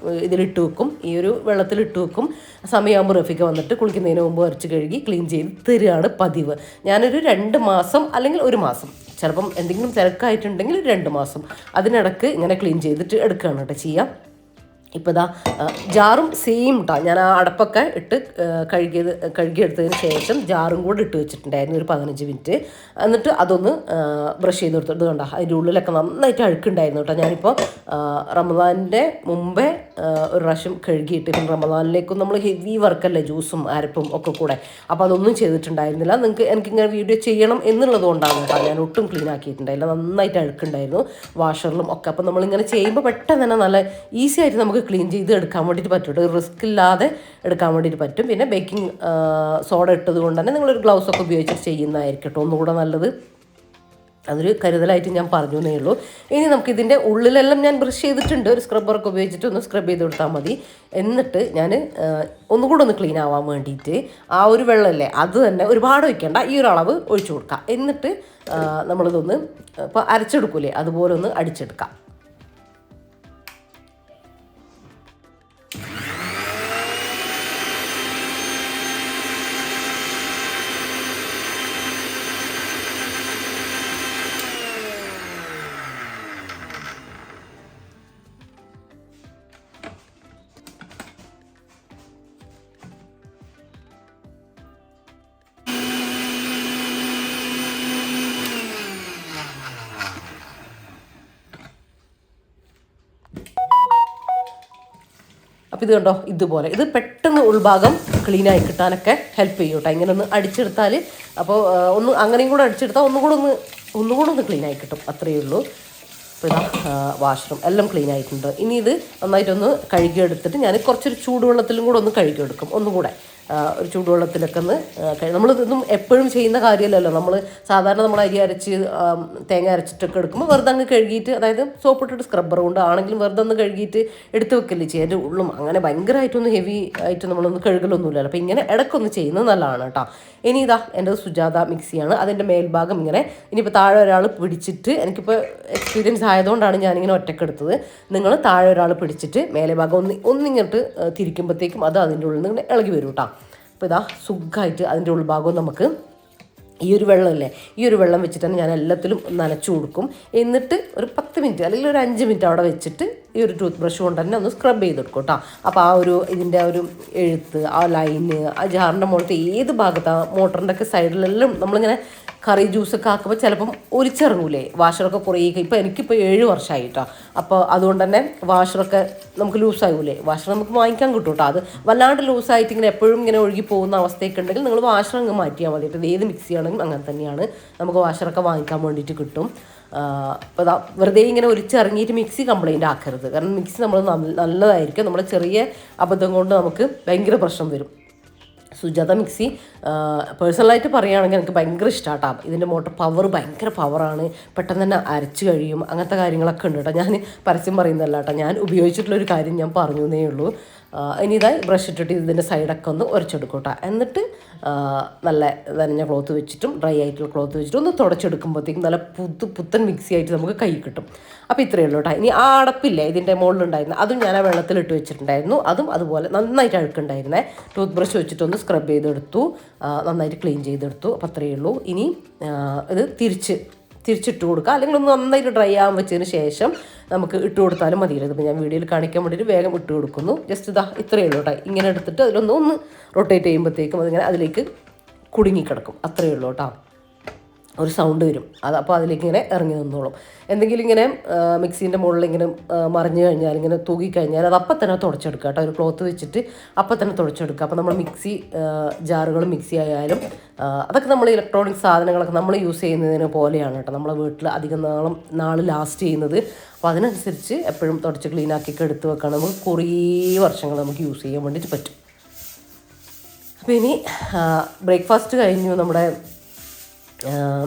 ഇതിലിട്ട് വെക്കും, ഈ ഒരു വെള്ളത്തിലിട്ട് വെക്കും. സമയമാകുമ്പോൾ റഫീഖ വന്നിട്ട് കുളിക്കുന്നതിന് മുമ്പ് അരച്ച് കഴുകി ക്ലീൻ ചെയ്ത് തരികയാണ് പതിവ്. ഞാനൊരു 2 മാസം അല്ലെങ്കിൽ 1 മാസം, ചിലപ്പം എന്തെങ്കിലും തിരക്കായിട്ടുണ്ടെങ്കിൽ 2 മാസം അതിനിടക്ക് ഇങ്ങനെ ക്ലീൻ ചെയ്തിട്ട് എടുക്കുകയാണ് കേട്ടോ ചെയ്യാം. ഇപ്പോൾ ഇതാ ജാറും സെയിം കേട്ടോ. ഞാൻ ആ അടപ്പൊക്കെ ഇട്ട് കഴുകിയെടുത്തതിന് ശേഷം ജാറും കൂടെ ഇട്ട് വെച്ചിട്ടുണ്ടായിരുന്നു ഒരു 15 മിനിറ്റ്. എന്നിട്ട് അതൊന്ന് ബ്രഷ് ചെയ്ത് കൊടുത്തിട്ട് കണ്ടോ, അതിൻ്റെ ഉള്ളിലൊക്കെ നന്നായിട്ട് അഴുക്കുണ്ടായിരുന്നു കേട്ടോ. ഞാനിപ്പോൾ റമദാനിൻ്റെ മുമ്പേ ഒരു പ്രാവശ്യം കഴുകിയിട്ട്, പിന്നെ റമദാനിലേക്കും നമ്മൾ ഹെവി വർക്കല്ലേ, ജ്യൂസും അരപ്പും ഒക്കെ കൂടെ. അപ്പോൾ അതൊന്നും ചെയ്തിട്ടുണ്ടായിരുന്നില്ല. എനിക്കിങ്ങനെ വീഡിയോ ചെയ്യണം എന്നുള്ളത് കൊണ്ടാണ് കേട്ടോ ഞാൻ ഒട്ടും ക്ലീൻ ആക്കിയിട്ടുണ്ടായില്ല. നന്നായിട്ട് അഴുക്കുണ്ടായിരുന്നു വാഷറിലും ഒക്കെ. അപ്പോൾ നമ്മളിങ്ങനെ ചെയ്യുമ്പോൾ പെട്ടെന്ന് തന്നെ നല്ല ഈസി ആയിട്ട് നമുക്ക് ക്ലീൻ ചെയ്ത് എടുക്കാൻ വേണ്ടിയിട്ട് പറ്റും, റിസ്ക് ഇല്ലാതെ എടുക്കാൻ വേണ്ടിയിട്ട് പറ്റും. പിന്നെ ബേക്കിംഗ് സോഡ ഇട്ടത് കൊണ്ട് തന്നെ നിങ്ങളൊരു ഗ്ലൗസൊക്കെ ഉപയോഗിച്ചിട്ട് ചെയ്യുന്നതായിരിക്കും കേട്ടോ ഒന്നുകൂടെ നല്ലത്. അതൊരു കരുതലായിട്ട് ഞാൻ പറഞ്ഞു എന്നേ ഉള്ളൂ. ഇനി നമുക്കിതിൻ്റെ ഉള്ളിലെല്ലാം ഞാൻ ബ്രഷ് ചെയ്തിട്ടുണ്ട്, ഒരു സ്ക്രബ്ബറൊക്കെ ഉപയോഗിച്ചിട്ട് ഒന്ന് സ്ക്രബ് ചെയ്ത് കൊടുത്താൽ മതി. എന്നിട്ട് ഞാൻ ഒന്നുകൂടെ ഒന്ന് ക്ലീൻ ആവാൻ വേണ്ടിയിട്ട് ആ ഒരു വെള്ളമല്ലേ അത് തന്നെ ഒരുപാട് വയ്ക്കേണ്ട, ഈ ഒരു അളവ് ഒഴിച്ചു കൊടുക്കാം. എന്നിട്ട് നമ്മളിതൊന്ന് ഇപ്പോൾ അരച്ചെടുക്കൂലേ അതുപോലെ ഒന്ന് അടിച്ചെടുക്കാം. അപ്പോൾ ഇത് കണ്ടോ ഇതുപോലെ ഇത് പെട്ടെന്ന് ഉൾഭാഗം ക്ലീനായി കിട്ടാനൊക്കെ ഹെൽപ്പ് ചെയ്യും കേട്ടോ. ഇങ്ങനെ ഒന്ന് അടിച്ചെടുത്താൽ അപ്പോൾ ഒന്ന് അങ്ങനെയും കൂടെ അടിച്ചെടുത്താൽ ഒന്നുകൂടെ ഒന്ന് ക്ലീനായി കിട്ടും, അത്രയേ ഉള്ളൂ. അപ്പോൾ ഇതാ വാഷ്റൂം എല്ലാം ക്ലീൻ ആയിട്ടുണ്ട്. ഇനി ഇത് നന്നായിട്ടൊന്ന് കഴുകിയെടുത്തിട്ട് ഞാൻ കുറച്ചൊരു ചൂടുവെള്ളത്തിലും കൂടെ ഒന്ന് കഴുകിയെടുക്കും. ഒന്നുകൂടെ ഒരു ചൂടുവെള്ളത്തിലൊക്കെ ഒന്ന് നമ്മളിതൊന്നും എപ്പോഴും ചെയ്യുന്ന കാര്യമല്ലല്ലോ. നമ്മൾ സാധാരണ നമ്മൾ അരി അരച്ച് തേങ്ങ അരച്ചിട്ടൊക്കെ എടുക്കുമ്പോൾ വെറുതെ അങ്ങ് കഴുകിയിട്ട്, അതായത് സോപ്പിട്ടിട്ട് സ്ക്രബ്ബർ കൊണ്ട് ആണെങ്കിലും വെറുതെ ഒന്ന് കഴുകിയിട്ട് എടുത്ത് വെക്കല്ലേ ചെയ്യുക. എൻ്റെ ഉള്ളും അങ്ങനെ ഭയങ്കരമായിട്ടൊന്ന് ഹെവി ആയിട്ട് നമ്മളൊന്ന് കഴുകലൊന്നുമില്ലല്ലോ. അപ്പോൾ ഇങ്ങനെ ഇടയ്ക്കൊന്ന് ചെയ്യുന്നത് നല്ലതാണ് കേട്ടോ. ഇനി ഇതാ എൻ്റെ സുജാത മിക്സിയാണ്. അതിൻ്റെ മേൽഭാഗം ഇങ്ങനെ ഇനിയിപ്പോൾ താഴെ ഒരാൾ പിടിച്ചിട്ട്, എനിക്കിപ്പോൾ എക്സ്പീരിയൻസ് ആയതുകൊണ്ടാണ് ഞാനിങ്ങനെ ഒറ്റക്കെടുത്തത്. നിങ്ങൾ താഴെ ഒരാൾ പിടിച്ചിട്ട് മേലെ ഭാഗം ഒന്നിങ്ങോട്ട് തിരിക്കുമ്പോഴത്തേക്കും അത് അതിൻ്റെ ഉള്ളിൽ നിന്ന് ഇളകി വരും കേട്ടോ. അപ്പോൾ ഇതാ സുഖമായിട്ട് അതിൻ്റെ ഉൾഭാഗവും നമുക്ക് ഈ ഒരു വെള്ളമല്ലേ, ഈ ഒരു വെള്ളം വെച്ചിട്ടാണ് ഞാൻ എല്ലാത്തിലും നനച്ചു കൊടുക്കും. എന്നിട്ട് ഒരു 10 മിനിറ്റ് അല്ലെങ്കിൽ ഒരു 5 മിനിറ്റ് അവിടെ വെച്ചിട്ട് ഈ ഒരു ടൂത്ത് ബ്രഷ് കൊണ്ട് തന്നെ ഒന്ന് സ്ക്രബ് ചെയ്ത് കൊടുക്കും കേട്ടോ. അപ്പോൾ ആ ഒരു ഇതിൻ്റെ ആ ഒരു എഴുത്ത്, ആ ലൈന്, ആ ജാറിൻ്റെ മുകളിലത്തെ ഏത് ഭാഗത്താണ് മോട്ടറിൻ്റെ ഒക്കെ സൈഡിലെല്ലാം നമ്മളിങ്ങനെ കറി ജ്യൂസൊക്കെ ആക്കുമ്പോൾ ചിലപ്പം ഒലിച്ചിറങ്ങൂലേ വാഷറൊക്കെ കുറേ. ഇപ്പോൾ എനിക്കിപ്പോൾ 7 വർഷമായിട്ടോ. അപ്പോൾ അതുകൊണ്ട് തന്നെ വാഷറൊക്കെ നമുക്ക് ലൂസാകൂലേ, വാഷർ നമുക്ക് വാങ്ങിക്കാൻ കിട്ടും കേട്ടോ. അത് വല്ലാണ്ട് ലൂസായിട്ട് ഇങ്ങനെ എപ്പോഴും ഇങ്ങനെ ഒഴുകി പോകുന്ന അവസ്ഥയൊക്കെ ഉണ്ടെങ്കിൽ നിങ്ങൾ വാഷർ അങ്ങ് മാറ്റിയാൽ മതി കേട്ടോ. ഏത് മിക്സി ആണെങ്കിലും അങ്ങനെ തന്നെയാണ്, നമുക്ക് വാഷറൊക്കെ വാങ്ങിക്കാൻ വേണ്ടിയിട്ട് കിട്ടും. അപ്പോൾ വെറുതെ ഇങ്ങനെ ഒലിച്ചിറങ്ങിയിട്ട് മിക്സി കംപ്ലൈൻറ്റ് ആക്കരുത്. കാരണം മിക്സി നമ്മൾ നല്ലതായിരിക്കും, നമ്മുടെ ചെറിയ അബദ്ധം കൊണ്ട് നമുക്ക് ഭയങ്കര പ്രശ്നം വരും. സുജാത മിക്സി പേഴ്സണലായിട്ട് പറയുകയാണെങ്കിൽ എനിക്ക് ഭയങ്കര ഇഷ്ടമാട്ടോ. ഇതിൻ്റെ മോട്ടർ പവർ ഭയങ്കര പവറാണ്, പെട്ടെന്ന് തന്നെ അരച്ച് കഴിയും, അങ്ങനത്തെ കാര്യങ്ങളൊക്കെ ഉണ്ട് കേട്ടോ. ഞാൻ പരസ്യം പറയുന്നതല്ല കേട്ടോ, ഞാൻ ഉപയോഗിച്ചിട്ടുള്ളൊരു കാര്യം ഞാൻ പറഞ്ഞു എന്നേ ഉള്ളൂ. ഇനി ഇതായി ബ്രഷ് ഇട്ടിട്ട് ഇതിൻ്റെ സൈഡൊക്കെ ഒന്ന് ഉരച്ചെടുക്കും കേട്ടോ. എന്നിട്ട് നല്ല നനഞ്ഞ ക്ലോത്ത് വെച്ചിട്ടും ഡ്രൈ ആയിട്ടുള്ള ക്ലോത്ത് വെച്ചിട്ടും ഒന്ന് തുടച്ചെടുക്കുമ്പോഴത്തേക്കും നല്ല പുത്തൻ മിക്സി ആയിട്ട് നമുക്ക് കൈ കിട്ടും. അപ്പോൾ ഇത്രയേ ഉള്ളൂ കേട്ടോ. ഇനി ആ അടപ്പില്ലേ ഇതിൻ്റെ മുകളിലുണ്ടായിരുന്നു, അതും ഞാൻ ആ വെള്ളത്തിലിട്ട് വെച്ചിട്ടുണ്ടായിരുന്നു. അതും അതുപോലെ നന്നായിട്ട് അഴുക്കുണ്ടായിരുന്നേ. ടൂത്ത് ബ്രഷ് വെച്ചിട്ടൊന്ന് സ്ക്രബ് ചെയ്തെടുത്തു, നന്നായിട്ട് ക്ലീൻ ചെയ്തെടുത്തു. അപ്പോൾ അത്രയേ ഉള്ളൂ. ഇനി ഇത് തിരിച്ചിട്ട് കൊടുക്കുക, അല്ലെങ്കിൽ ഒന്ന് നന്നായിട്ട് ഡ്രൈ ആകാൻ വെച്ചതിന് ശേഷം നമുക്ക് ഇട്ട് കൊടുത്താലും മതിയില്ല. ഇതിപ്പോൾ ഞാൻ വീഡിയോയിൽ കാണിക്കാൻ വേണ്ടിയിട്ട് വേഗം ഇട്ട് കൊടുക്കുന്നു. ജസ്റ്റ് ഇത്രയേ ഉള്ളൂ കേട്ടോ. ഇങ്ങനെ എടുത്തിട്ട് അതിലൊന്ന് റൊട്ടേറ്റ് ചെയ്യുമ്പോഴത്തേക്കും അതിങ്ങനെ അതിലേക്ക് കുടുങ്ങിക്കിടക്കും. അത്രയേ ഉള്ളൂ കേട്ടോ. ഒരു സൗണ്ട് വരും അത്, അപ്പോൾ അതിലേക്ക് ഇങ്ങനെ ഇറങ്ങി നിന്നോളും. എന്തെങ്കിലും ഇങ്ങനെ മിക്സീൻ്റെ മുകളിൽ ഇങ്ങനെ മറിഞ്ഞു കഴിഞ്ഞാൽ, ഇങ്ങനെ തൂങ്ങിക്കഴിഞ്ഞാൽ അത് അപ്പം തന്നെ തുടച്ചെടുക്കുക കേട്ടോ. ഒരു ക്ലോത്ത് വെച്ചിട്ട് അപ്പം തന്നെ തുടച്ചെടുക്കുക. അപ്പോൾ നമ്മൾ മിക്സി ജാറുകളും മിക്സി ആയാലും അതൊക്കെ നമ്മൾ ഇലക്ട്രോണിക് സാധനങ്ങളൊക്കെ നമ്മൾ യൂസ് ചെയ്യുന്നതിന് പോലെയാണ് കേട്ടോ. നമ്മളെ വീട്ടിൽ അധികം നാൾ ലാസ്റ്റ് ചെയ്യുന്നത്. അപ്പോൾ അതിനനുസരിച്ച് എപ്പോഴും തുടച്ച് ക്ലീനാക്കിയൊക്കെ എടുത്ത് വെക്കണം. നമുക്ക് കുറേ വർഷങ്ങൾ നമുക്ക് യൂസ് ചെയ്യാൻ വേണ്ടിയിട്ട് പറ്റും. അപ്പോൾ ഇനി ബ്രേക്ക്ഫാസ്റ്റ് കഴിഞ്ഞു, നമ്മുടെ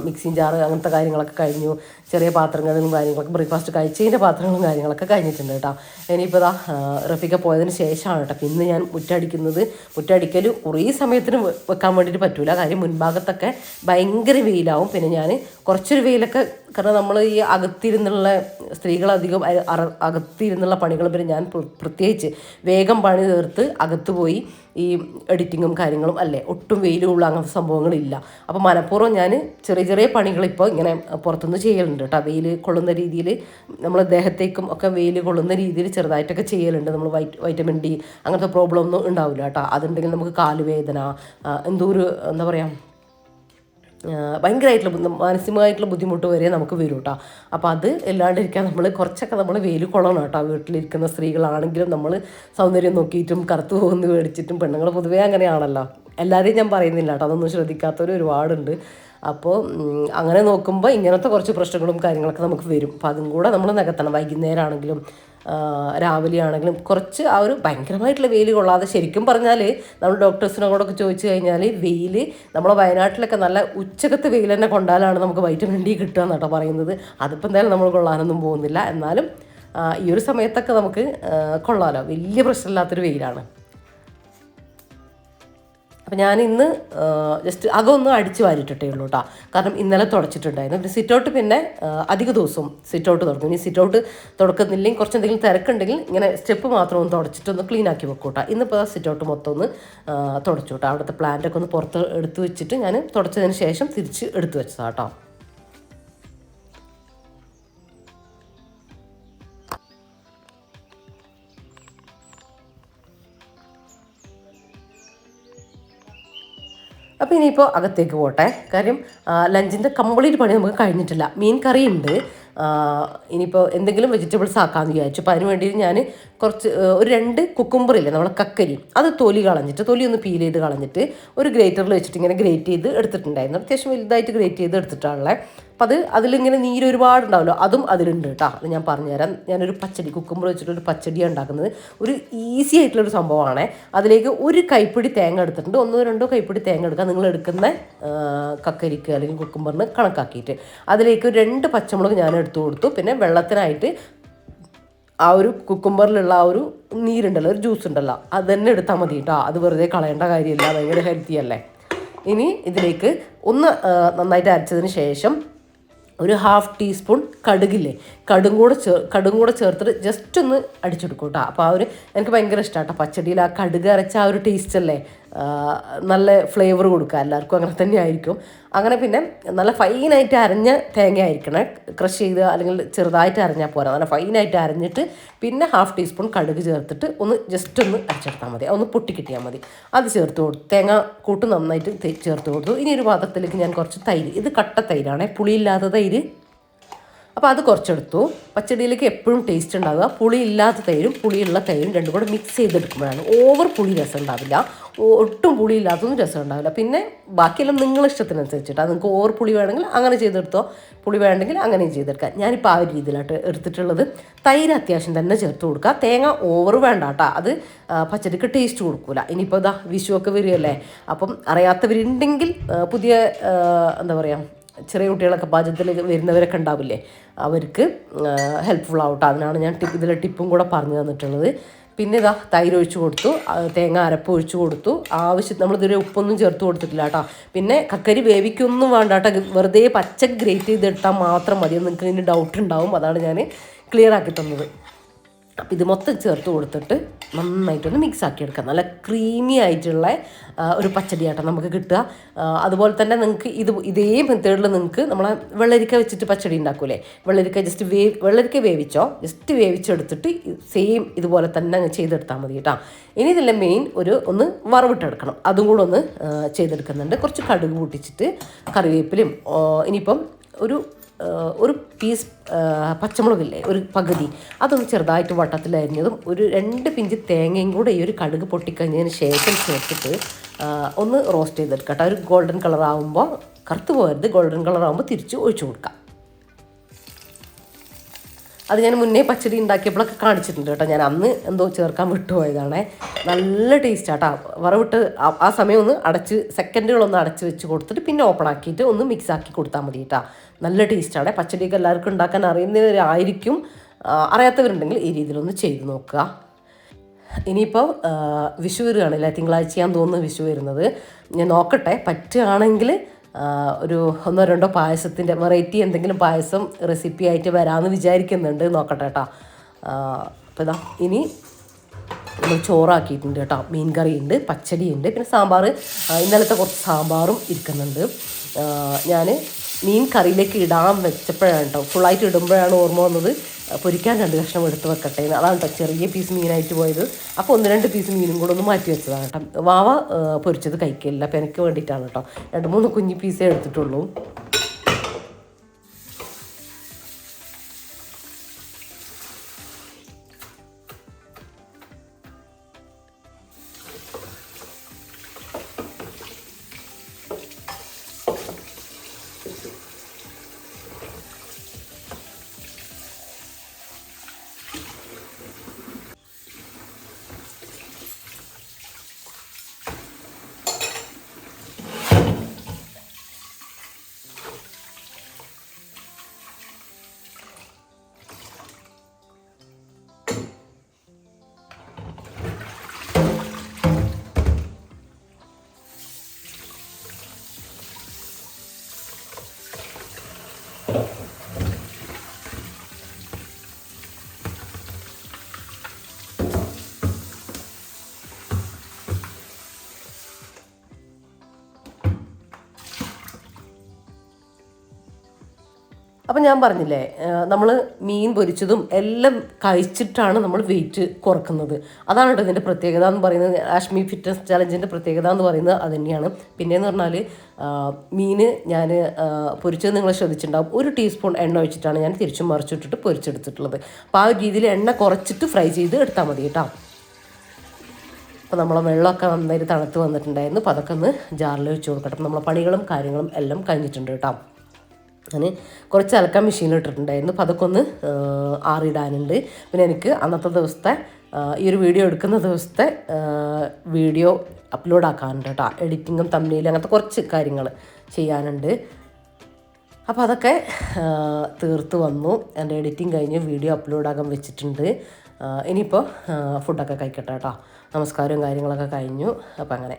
മിക്സിയും ജാറ് അങ്ങനത്തെ കാര്യങ്ങളൊക്കെ കഴിഞ്ഞു. ചെറിയ പാത്രങ്ങളും കാര്യങ്ങളൊക്കെ ബ്രേക്ക്ഫാസ്റ്റ് കഴിച്ചതിൻ്റെ പാത്രങ്ങളും കാര്യങ്ങളൊക്കെ കഴിഞ്ഞിട്ടുണ്ട് കേട്ടോ. ഇനിയിപ്പോൾ റഫീഖ പോയതിന് ശേഷമാണ് കേട്ടോ പിന്നെ ഞാൻ മുറ്റടിക്കൽ കുറേ സമയത്തിന് വെക്കാൻ വേണ്ടിയിട്ട് പറ്റില്ല. കാര്യം മുൻഭാഗത്തൊക്കെ ഭയങ്കര വെയിലാവും. പിന്നെ ഞാൻ കുറച്ചൊരു വെയിലൊക്കെ, കാരണം നമ്മൾ ഈ അകത്തിരുന്നുള്ള സ്ത്രീകളധികം അകത്തിരുന്നുള്ള പണികൾ, പിന്നെ ഞാൻ പ്രത്യേകിച്ച് വേഗം പണി തീർത്ത് അകത്ത് പോയി ഈ എഡിറ്റിങ്ങും കാര്യങ്ങളും അല്ലേ, ഒട്ടും വെയിലുള്ള അങ്ങനത്തെ സംഭവങ്ങളില്ല. അപ്പോൾ മനഃപൂർവ്വം ഞാൻ ചെറിയ പണികൾ ഇപ്പോൾ ഇങ്ങനെ പുറത്തുനിന്ന് ചെയ്യലുണ്ട് കേട്ടോ. വെയിൽ കൊള്ളുന്ന രീതിയിൽ, നമ്മൾ ദേഹത്തേക്കും ഒക്കെ വെയിൽ കൊള്ളുന്ന രീതിയിൽ ചെറുതായിട്ടൊക്കെ ചെയ്യലുണ്ട്. നമ്മൾ വൈറ്റമിൻ ഡി അങ്ങനത്തെ പ്രോബ്ലം ഒന്നും ഉണ്ടാവില്ല കേട്ടോ. അതുണ്ടെങ്കിൽ നമുക്ക് കാലുവേദന, എന്തോ ഒരു എന്താ പറയുക, ഭയങ്കരമായിട്ടുള്ള മാനസികമായിട്ടുള്ള ബുദ്ധിമുട്ട് വരെ നമുക്ക് വരും കേട്ടോ. അപ്പോൾ അത് ഇല്ലാണ്ടിരിക്കാൻ കുറച്ചൊക്കെ നമ്മൾ വെയിൽ കൊള്ളണം കേട്ടോ. വീട്ടിലിരിക്കുന്ന സ്ത്രീകളാണെങ്കിലും നമ്മൾ സൗന്ദര്യം നോക്കിയിട്ടും കറുത്തു പോകുന്ന മേടിച്ചിട്ടും, പെണ്ണുങ്ങൾ പൊതുവേ അങ്ങനെയാണല്ലോ, എല്ലാവരെയും ഞാൻ പറയുന്നില്ല കേട്ടോ, അതൊന്നും ശ്രദ്ധിക്കാത്തവർ ഒരുപാടുണ്ട്. അപ്പോൾ അങ്ങനെ നോക്കുമ്പോൾ ഇങ്ങനത്തെ കുറച്ച് പ്രശ്നങ്ങളും കാര്യങ്ങളൊക്കെ നമുക്ക് വരും. അപ്പോൾ അതും കൂടെ നമ്മൾ നികത്തണം. വൈകുന്നേരം ആണെങ്കിലും രാവിലെ ആണെങ്കിലും കുറച്ച് ആ ഒരു ഭയങ്കരമായിട്ടുള്ള വെയിൽ കൊള്ളാതെ, ശരിക്കും പറഞ്ഞാൽ നമ്മൾ ഡോക്ടേഴ്സിനോടൊക്കെ ചോദിച്ചു കഴിഞ്ഞാൽ വെയിൽ നമ്മളെ വയനാട്ടിലൊക്കെ നല്ല ഉച്ചക്കത്തെ വെയിൽ തന്നെ കൊണ്ടാലാണ് നമുക്ക് വൈറ്റമിൻ ഡി കിട്ടുക എന്നാട്ടോ പറയുന്നത്. അതിപ്പോൾ എന്തായാലും നമ്മൾ കൊള്ളാനൊന്നും പോകുന്നില്ല. എന്നാലും ഈ ഒരു സമയത്തൊക്കെ നമുക്ക് കൊള്ളാമല്ലോ, വലിയ പ്രശ്നമില്ലാത്തൊരു വെയിലാണ്. അപ്പം ഞാനിന്ന് ജസ്റ്റ് അകമൊന്നും അടിച്ച് വാരിയിട്ടേ ഉള്ളൂ കേട്ടോ. കാരണം ഇന്നലെ തുടച്ചിട്ടുണ്ടായിരുന്നു. പിന്നെ സിറ്റൗട്ട് പിന്നെ അധിക ദിവസവും സിറ്റൗട്ട് തുറക്കും. ഇനി സിറ്റൗട്ട് തുറക്കുന്നില്ലെങ്കിൽ കുറച്ച് എന്തെങ്കിലും തിരക്കുണ്ടെങ്കിൽ ഇങ്ങനെ സ്റ്റെപ്പ് മാത്രം ഒന്ന് തുടച്ചിട്ടൊന്ന് ക്ലീൻ ആക്കി വെക്കും കേട്ടോ. ഇന്നിപ്പോൾ സിറ്റൗട്ട് മൊത്തം ഒന്ന് തുടച്ചു കേട്ടോ. അവിടുത്തെ പ്ലാന്റൊക്കെ ഒന്ന് പുറത്ത് എടുത്ത് വെച്ചിട്ട് ഞാൻ തുടച്ചതിന് ശേഷം തിരിച്ച് എടുത്ത് വെച്ചതാണ് കേട്ടോ. അപ്പോൾ ഇനിയിപ്പോൾ അകത്തേക്ക് പോട്ടെ. കാര്യം ലഞ്ചിൻ്റെ കംപ്ലീറ്റ് പണി നമുക്ക് കഴിഞ്ഞിട്ടില്ല. മീൻ കറിയുണ്ട്, ഇനിയിപ്പോൾ എന്തെങ്കിലും വെജിറ്റബിൾസ് ആക്കാമെന്ന് വിചാരിച്ചു. അപ്പോൾ അതിന് വേണ്ടി ഞാൻ കുറച്ച് ഒരു 2 കുക്കുംബറില്ലേ നമ്മളെ കക്കരി, അത് തൊലി കളഞ്ഞിട്ട്, തൊലി ഒന്ന് പീൽ ചെയ്ത് കളഞ്ഞിട്ട് ഒരു ഗ്രേറ്ററിൽ വെച്ചിട്ട് ഇങ്ങനെ ഗ്രേറ്റ് ചെയ്ത് എടുത്തിട്ടുണ്ടായിരുന്നു. അത്യാവശ്യം വലുതായിട്ട് ഗ്രേറ്റ് ചെയ്ത് എടുത്തിട്ടാണല്ലേ. അപ്പം അതിലിങ്ങനെ നീര് ഒരുപാടുണ്ടാവുമല്ലോ, അതും അതിലുണ്ട് കേട്ടോ. അത് ഞാൻ പറഞ്ഞുതരാം. ഞാനൊരു പച്ചടി, കുക്കുംബർ വെച്ചിട്ടൊരു പച്ചടിയാണ് ഉണ്ടാക്കുന്നത്. ഒരു ഈസി ആയിട്ടുള്ളൊരു സംഭവമാണ്. അതിലേക്ക് ഒരു കൈപ്പിടി തേങ്ങ എടുത്തിട്ടുണ്ട്. 1-2 കൈപ്പിടി തേങ്ങ എടുക്കുക, നിങ്ങൾ എടുക്കുന്ന കക്കരിക്ക് അല്ലെങ്കിൽ കുക്കുംബറിന് കണക്കാക്കിയിട്ട്. അതിലേക്ക് 2 പച്ചമുളക് ഞാൻ എടുത്തു കൊടുത്തു. പിന്നെ വെള്ളത്തിനായിട്ട് ആ ഒരു കുക്കുംബറിലുള്ള ആ ഒരു നീരുണ്ടല്ലോ, ഒരു ജ്യൂസ് ഉണ്ടല്ലോ, അത് തന്നെ എടുത്താൽ മതി കേട്ടോ. അത് വെറുതെ കളയേണ്ട കാര്യമില്ല, ഭയങ്കര ഹെൽത്തി അല്ലേ. ഇനി ഇതിലേക്ക് ഒന്ന് നന്നായിട്ട് അരച്ചതിന് ശേഷം ഒരു 1/2 ടീസ്പൂൺ കടുകില്ലേ, കടുകും കൂടെ ചേർത്തിട്ട് ജസ്റ്റ് ഒന്ന് അടിച്ചെടുക്കും കേട്ടോ. അപ്പോൾ ആ ഒരു എനിക്ക് ഭയങ്കര ഇഷ്ടമാണ് കേട്ടോ പച്ചടിയിൽ ആ കടുക് അരച്ച ആ ഒരു ടേസ്റ്റ് അല്ലേ, നല്ല ഫ്ലേവർ കൊടുക്കുക. എല്ലാവർക്കും അങ്ങനെ തന്നെ ആയിരിക്കും. അങ്ങനെ പിന്നെ നല്ല ഫൈനായിട്ട് അരഞ്ഞ തേങ്ങ ആയിരിക്കണേ, ക്രഷ് ചെയ്ത് അല്ലെങ്കിൽ ചെറുതായിട്ട് അരഞ്ഞാൽ പോരാ, നല്ല ഫൈനായിട്ട് അരഞ്ഞിട്ട് പിന്നെ 1/2 ടീസ്പൂൺ കടുക് ചേർത്തിട്ട് ജസ്റ്റ് ഒന്ന് അരച്ചെടുത്താൽ മതി, ഒന്ന് പൊട്ടിക്കിട്ടിയാൽ മതി. അത് ചേർത്ത് കൊടുത്തു, തേങ്ങ കൂട്ട് നന്നായിട്ട് ചേർത്ത് കൊടുത്തു. ഇനി ഒരു പാത്രത്തിലേക്ക് ഞാൻ കുറച്ച് തൈര്, ഇത് കട്ട തൈരാണേ, പുളിയില്ലാത്ത തൈര്, അപ്പോൾ അത് കുറച്ചെടുത്തു. പച്ചടിയിലേക്ക് എപ്പോഴും ടേസ്റ്റ് ഉണ്ടാവുക പുളിയില്ലാത്ത തൈരും പുളിയുള്ള തൈരും രണ്ടും കൂടെ മിക്സ് ചെയ്തെടുക്കുമ്പോഴാണ്. ഓവർ പുളി രസം ഉണ്ടാവില്ല, ഒട്ടും പുളിയില്ലാത്തതൊന്നും രസം ഉണ്ടാവില്ല. പിന്നെ ബാക്കിയെല്ലാം നിങ്ങളുടെ ഇഷ്ടത്തിനനുസരിച്ചിട്ടാണ്. നിങ്ങൾക്ക് ഓവർ പുളി വേണമെങ്കിൽ അങ്ങനെ ചെയ്തെടുത്തോ, പുളി വേണമെങ്കിൽ അങ്ങനെയും ചെയ്തെടുക്കാം. ഞാനിപ്പോൾ ആ ഒരു രീതിയിലായിട്ട് എടുത്തിട്ടുള്ളത്. തൈര് അത്യാവശ്യം തന്നെ ചേർത്ത് കൊടുക്കുക. തേങ്ങ ഓവർ വേണ്ട കേട്ടോ, അത് പച്ചടിക്ക് ടേസ്റ്റ് കൊടുക്കില്ല. ഇനിയിപ്പോൾ ഇതാ വിഷുവൊക്കെ വരികയല്ലേ, അപ്പം അറിയാത്തവരുണ്ടെങ്കിൽ പുതിയ എന്താ പറയുക, ചെറിയ കുട്ടികളൊക്കെ പാചകത്തിൽ വരുന്നവരൊക്കെ ഉണ്ടാവില്ലേ, അവർക്ക് ഹെൽപ്ഫുൾ ആവട്ടെ. അതിനാണ് ഞാൻ ഇതിലെ ടിപ്പും കൂടെ പറഞ്ഞു തന്നിട്ടുള്ളത്. പിന്നെ ഇതാ തൈര് ഒഴിച്ച് കൊടുത്തു, തേങ്ങ അരപ്പ് ഒഴിച്ച് കൊടുത്തു. ആവശ്യം നമ്മളിതുവരെ ഉപ്പൊന്നും ചേർത്ത് കൊടുത്തിട്ടില്ല കേട്ടോ. പിന്നെ കക്കരി വേവിക്കൊന്നും വേണ്ട കേട്ടോ, വെറുതെ പച്ച ഗ്രേറ്റ് ചെയ്തെടുത്താൽ മാത്രം മതി. നിങ്ങൾക്ക് ഇതിന് ഡൗട്ട് ഉണ്ടാവും, അതാണ് ഞാൻ ക്ലിയർ ആക്കി തന്നത്. അപ്പം ഇത് മൊത്തം ചേർത്ത് കൊടുത്തിട്ട് നന്നായിട്ടൊന്ന് മിക്സ് ആക്കി എടുക്കുക. നല്ല ക്രീമി ആയിട്ടുള്ള ഒരു പച്ചടിയാട്ടോ നമുക്ക് കിട്ടുക. അതുപോലെ തന്നെ നിങ്ങൾക്ക് ഇതേ മെത്തേഡിൽ നിങ്ങൾക്ക് നമ്മളെ വെള്ളരിക്ക വെച്ചിട്ട് പച്ചടി ഉണ്ടാക്കൂലേ, വെള്ളരിക്ക വേവിച്ചോ, ജസ്റ്റ് വേവിച്ചെടുത്തിട്ട് സെയിം ഇതുപോലെ തന്നെ അങ്ങ് ചെയ്തെടുത്താൽ മതി കേട്ടോ. ഇനി ഇതിൻ്റെ മെയിൻ ഒന്ന് വറവിട്ടെടുക്കണം, അതും കൂടെ ഒന്ന് ചെയ്തെടുക്കുന്നുണ്ട്. കുറച്ച് കടുക് പൊട്ടിച്ചിട്ട് കറിവേപ്പിലും, ഇനിയിപ്പം ഒരു പീസ് പച്ചമുളകില്ലേ, ഒരു പകുതി, അതൊന്ന് ചെറുതായിട്ട് വട്ടത്തിലരിഞ്ഞതും ഒരു 2 പിഞ്ച് തേങ്ങയും കൂടെ ഈ ഒരു കടുക് പൊട്ടിക്കഴിഞ്ഞതിന് ശേഷം ചേർത്തിട്ട് ഒന്ന് റോസ്റ്റ് ചെയ്തെടുക്കട്ടെ. ഒരു ഗോൾഡൻ കളർ ആകുമ്പോൾ, കറുത്ത് പോകരുത്, ഗോൾഡൻ കളർ ആകുമ്പോൾ തിരിച്ച് ഒഴിച്ചു കൊടുക്കാം. അത് ഞാൻ മുന്നേ പച്ചടി ഉണ്ടാക്കിയപ്പോഴൊക്കെ കാണിച്ചിട്ടുണ്ട് കേട്ടോ. ഞാൻ അന്ന് എന്തോ ചേർക്കാൻ വിട്ടുപോയതാണേ. നല്ല ടേസ്റ്റാട്ടോ. വറവിട്ട് ആ സമയം ഒന്ന് സെക്കൻഡുകളൊന്ന് അടച്ച് വെച്ച് കൊടുത്തിട്ട് പിന്നെ ഓപ്പൺ ആക്കിയിട്ട് ഒന്ന് മിക്സ് ആക്കി കൊടുത്താൽ മതി കേട്ടോ. നല്ല ടേസ്റ്റാണ്. പച്ചടിയൊക്കെ എല്ലാവർക്കും ഉണ്ടാക്കാൻ അറിയുന്നവരായിരിക്കും, അറിയാത്തവരുണ്ടെങ്കിൽ ഈ രീതിയിലൊന്ന് ചെയ്ത് നോക്കുക. ഇനിയിപ്പോൾ വിഷു വരികയാണല്ലേ, തിങ്കളാഴ്ചയാന്ന് തോന്നുന്നു വിഷു വരുന്നത്. ഞാൻ നോക്കട്ടെ, പറ്റുകയാണെങ്കിൽ ഒരു 1-2 പായസത്തിൻ്റെ വെറൈറ്റി എന്തെങ്കിലും പായസം റെസിപ്പി ആയിട്ട് വരാമെന്ന് വിചാരിക്കുന്നുണ്ട്. നോക്കട്ടെ കേട്ടോ. അപ്പോൾ ഇതാ ഇനി നമ്മൾ ചോറാക്കിയിട്ടുണ്ട് കേട്ടോ. മീൻ കറിയുണ്ട്, പച്ചടിയുണ്ട്, പിന്നെ സാമ്പാർ, ഇന്നലത്തെ കുറച്ച് സാമ്പാറും ഇരിക്കുന്നുണ്ട്. ഞാൻ മീൻ കറിയിലേക്ക് ഇടാൻ വെച്ചപ്പോഴാണ് കേട്ടോ, ഫുള്ളായിട്ട് ഇടുമ്പോഴാണ് ഓർമ്മ വന്നത് പൊരിക്കാൻ 2 കഷ്ണം എടുത്ത് വെക്കട്ടെ. അതാണ് കേട്ടോ ചെറിയ പീസ് മീനായിട്ട് പോയത്. അപ്പോൾ 1-2 പീസ് മീനും കൂടെ ഒന്ന് മാറ്റി വെച്ചതാണ് കേട്ടോ. വാവ പൊരിച്ചത് കഴിക്കില്ല, അപ്പോൾ എനിക്ക് വേണ്ടിയിട്ടാണ് കേട്ടോ. 2-3 കുഞ്ഞു പീസേ എടുത്തിട്ടുള്ളൂ. അപ്പം ഞാൻ പറഞ്ഞില്ലേ, നമ്മൾ മീൻ പൊരിച്ചതും എല്ലാം കഴിച്ചിട്ടാണ് നമ്മൾ വെയിറ്റ് കുറക്കുന്നത്. അതാണ് കേട്ടോ ഇതിൻ്റെ പ്രത്യേകത എന്ന് പറയുന്നത്. ആഷ്മി ഫിറ്റ്നസ് ചലഞ്ചിൻ്റെ പ്രത്യേകത എന്ന് പറയുന്നത് അത് തന്നെയാണ്. പിന്നെയെന്ന് പറഞ്ഞാൽ മീൻ ഞാൻ പൊരിച്ചത് നിങ്ങൾ ശ്രദ്ധിച്ചിട്ടുണ്ടാവും, 1 ടീസ്പൂൺ എണ്ണ ഒഴിച്ചിട്ടാണ് ഞാൻ തിരിച്ചും മറിച്ചിട്ടിട്ട് പൊരിച്ചെടുത്തിട്ടുള്ളത്. അപ്പോൾ ആ ഒരു രീതിയിൽ എണ്ണ കുറച്ചിട്ട് ഫ്രൈ ചെയ്ത് എടുത്താൽ മതി കേട്ടോ. അപ്പോൾ നമ്മളെ വെള്ളമൊക്കെ നന്നായിട്ട് തണുത്ത് വന്നിട്ടുണ്ടായിരുന്നു. അപ്പോൾ അതൊക്കെ ഒന്ന് ജാറിൽ വെച്ച് കൊടുക്കട്ടെ. അപ്പോൾ നമ്മളെ പണികളും കാര്യങ്ങളും എല്ലാം കഴിഞ്ഞിട്ടുണ്ട് കേട്ടോ. ഞാൻ കുറച്ച് അലക്കാൻ മെഷീനിൽ ഇട്ടിട്ടുണ്ടായിരുന്നു. അപ്പോൾ അതൊക്കെ ഒന്ന് ആറിടാനുണ്ട്. പിന്നെ എനിക്ക് അന്നത്തെ ദിവസത്തെ ഈ ഒരു വീഡിയോ എടുക്കുന്ന ദിവസത്തെ വീഡിയോ അപ്ലോഡ് ആക്കാനുണ്ട് കേട്ടോ. എഡിറ്റിങ്ങും തമ്മിലും അങ്ങനത്തെ കുറച്ച് കാര്യങ്ങൾ ചെയ്യാനുണ്ട്. അപ്പോൾ അതൊക്കെ തീർത്ത് വന്നു. എൻ്റെ എഡിറ്റിംഗ് കഴിഞ്ഞ് വീഡിയോ അപ്ലോഡ് ആകാൻ വെച്ചിട്ടുണ്ട്. ഇനിയിപ്പോൾ ഫുഡൊക്കെ കഴിക്കട്ടെ കേട്ടോ. നമസ്കാരവും കാര്യങ്ങളൊക്കെ കഴിഞ്ഞു. അപ്പോൾ അങ്ങനെ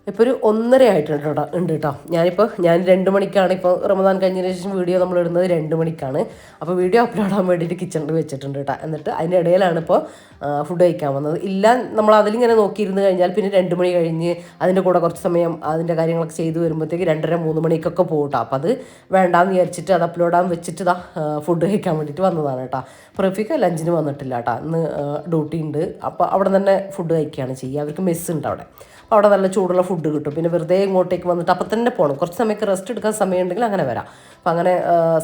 ഇപ്പോൾ ഒരു 1:30 ആയിട്ടുണ്ട് കേട്ടോ. ഞാൻ 2 മണിക്കാണ് ഇപ്പോൾ റമദാൻ കഴിഞ്ഞതിന് ശേഷം വീഡിയോ നമ്മൾ ഇടുന്നത് 2 മണിക്കാണ്. അപ്പോൾ വീഡിയോ അപ്ലോഡ് ആകാൻ വേണ്ടിയിട്ട് കിച്ചണിൽ വെച്ചിട്ടുണ്ട് കേട്ടോ. എന്നിട്ട് അതിൻ്റെ ഇടയിലാണ് ഇപ്പോൾ ഫുഡ് കഴിക്കാൻ വന്നത്. ഇല്ല, നമ്മൾ അതിലിങ്ങനെ നോക്കിയിരുന്ന് കഴിഞ്ഞാൽ പിന്നെ 2 മണി കഴിഞ്ഞ് അതിൻ്റെ കൂടെ കുറച്ച് സമയം അതിൻ്റെ കാര്യങ്ങളൊക്കെ ചെയ്ത് വരുമ്പോഴത്തേക്ക് 2:30-3 മണിക്കൊക്കെ പോകും കേട്ടോ. അപ്പോൾ അത് വേണ്ടാന്ന് വിചാരിച്ചിട്ട് അത് അപ്ലോഡ് ആകാൻ വെച്ചിട്ട് ഫുഡ് കഴിക്കാൻ വേണ്ടിയിട്ട് വന്നതാണ് കേട്ടോ. പ്രഫിക്ക് ലഞ്ചിന് വന്നിട്ടില്ല കേട്ടോ. ഇന്ന് ഡ്യൂട്ടി ഉണ്ട്. അപ്പോൾ അവിടെ തന്നെ ഫുഡ് കഴിക്കുകയാണ് ചെയ്യുക. അവർക്ക് മെസ്സ് ഉണ്ട് അവിടെ. അപ്പോൾ അവിടെ നല്ല ചൂടുള്ള ഫുഡ് കിട്ടും. പിന്നെ വെറുതെ ഇങ്ങോട്ടേക്ക് വന്നിട്ട് അപ്പം തന്നെ പോകണം. കുറച്ച് സമയമൊക്കെ റെസ്റ്റ് എടുക്കാൻ സമയമുണ്ടെങ്കിൽ അങ്ങനെ വരാം. അപ്പോൾ അങ്ങനെ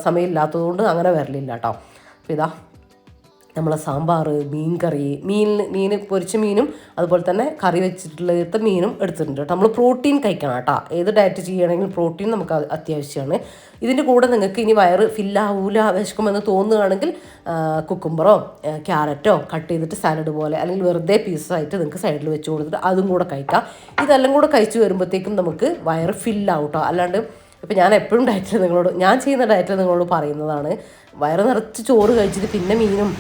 സമയമില്ലാത്തതുകൊണ്ട് അങ്ങനെ വരലില്ല കേട്ടോ. അപ്പോൾ ഇതാ നമ്മളെ സാമ്പാർ, മീൻ കറി, മീൻ പൊരിച്ച മീനും അതുപോലെ തന്നെ കറി വെച്ചിട്ടുള്ള മീനും എടുത്തിട്ടുണ്ട് കേട്ടോ. നമ്മൾ പ്രോട്ടീൻ കഴിക്കണം കേട്ടോ. ഏത് ഡയറ്റ് ചെയ്യുകയാണെങ്കിലും പ്രോട്ടീൻ നമുക്ക് അത്യാവശ്യമാണ്. ഇതിൻ്റെ കൂടെ നിങ്ങൾക്ക് ഇനി വയറ് ഫില്ലാവൂല, വിശക്കുമെന്ന് തോന്നുകയാണെങ്കിൽ കുക്കുംബറോ ക്യാരറ്റോ കട്ട് ചെയ്തിട്ട് സാലഡ് പോലെ അല്ലെങ്കിൽ വെറുതെ പീസായിട്ട് നിങ്ങൾക്ക് സൈഡിൽ വെച്ച് കൊടുത്തിട്ട് അതും കൂടെ കഴിക്കാം. ഇതെല്ലാം കൂടെ കഴിച്ച് വരുമ്പോഴത്തേക്കും നമുക്ക് വയറ് ഫില്ലാവും കേട്ടോ. അല്ലാണ്ട് ഇപ്പം ഞാൻ എപ്പോഴും ഞാൻ ചെയ്യുന്ന ഡയറ്റ് നിങ്ങളോട് പറയുന്നതാണ്. വയറ് നിറച്ച് ചോറ് കഴിച്ചിട്ട് പിന്നെ മീനും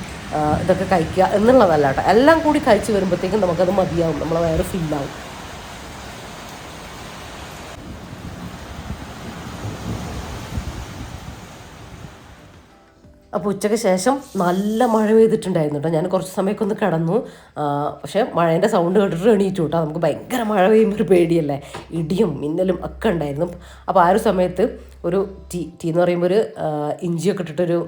ഇതൊക്കെ കഴിക്കുക എന്നുള്ളതല്ല കേട്ടോ. എല്ലാം കൂടി കഴിച്ച് വരുമ്പോഴത്തേക്കും നമുക്കത് മതിയാവും, നമ്മളെ വയറ് ഫില്ലാവും. അപ്പോൾ ഉച്ചയ്ക്ക് ശേഷം നല്ല മഴ പെയ്തിട്ടുണ്ടായിരുന്നു കേട്ടോ. ഞാൻ കുറച്ച് സമയമൊക്കെ ഒന്ന് കിടന്നു. പക്ഷേ മഴേൻ്റെ സൗണ്ട് കേട്ടിട്ട് എണീറ്റു കേട്ടോ. നമുക്ക് ഭയങ്കര മഴ പെയ്യുമ്പോൾ ഒരു പേടിയല്ലേ, ഇടിയും മിന്നലും ഒക്കെ ഉണ്ടായിരുന്നു. അപ്പോൾ ആ ഒരു സമയത്ത് ഒരു ടീ എന്ന് പറയുമ്പോൾ ഒരു ഇഞ്ചിയൊക്കെ ഇട്ടിട്ടൊരു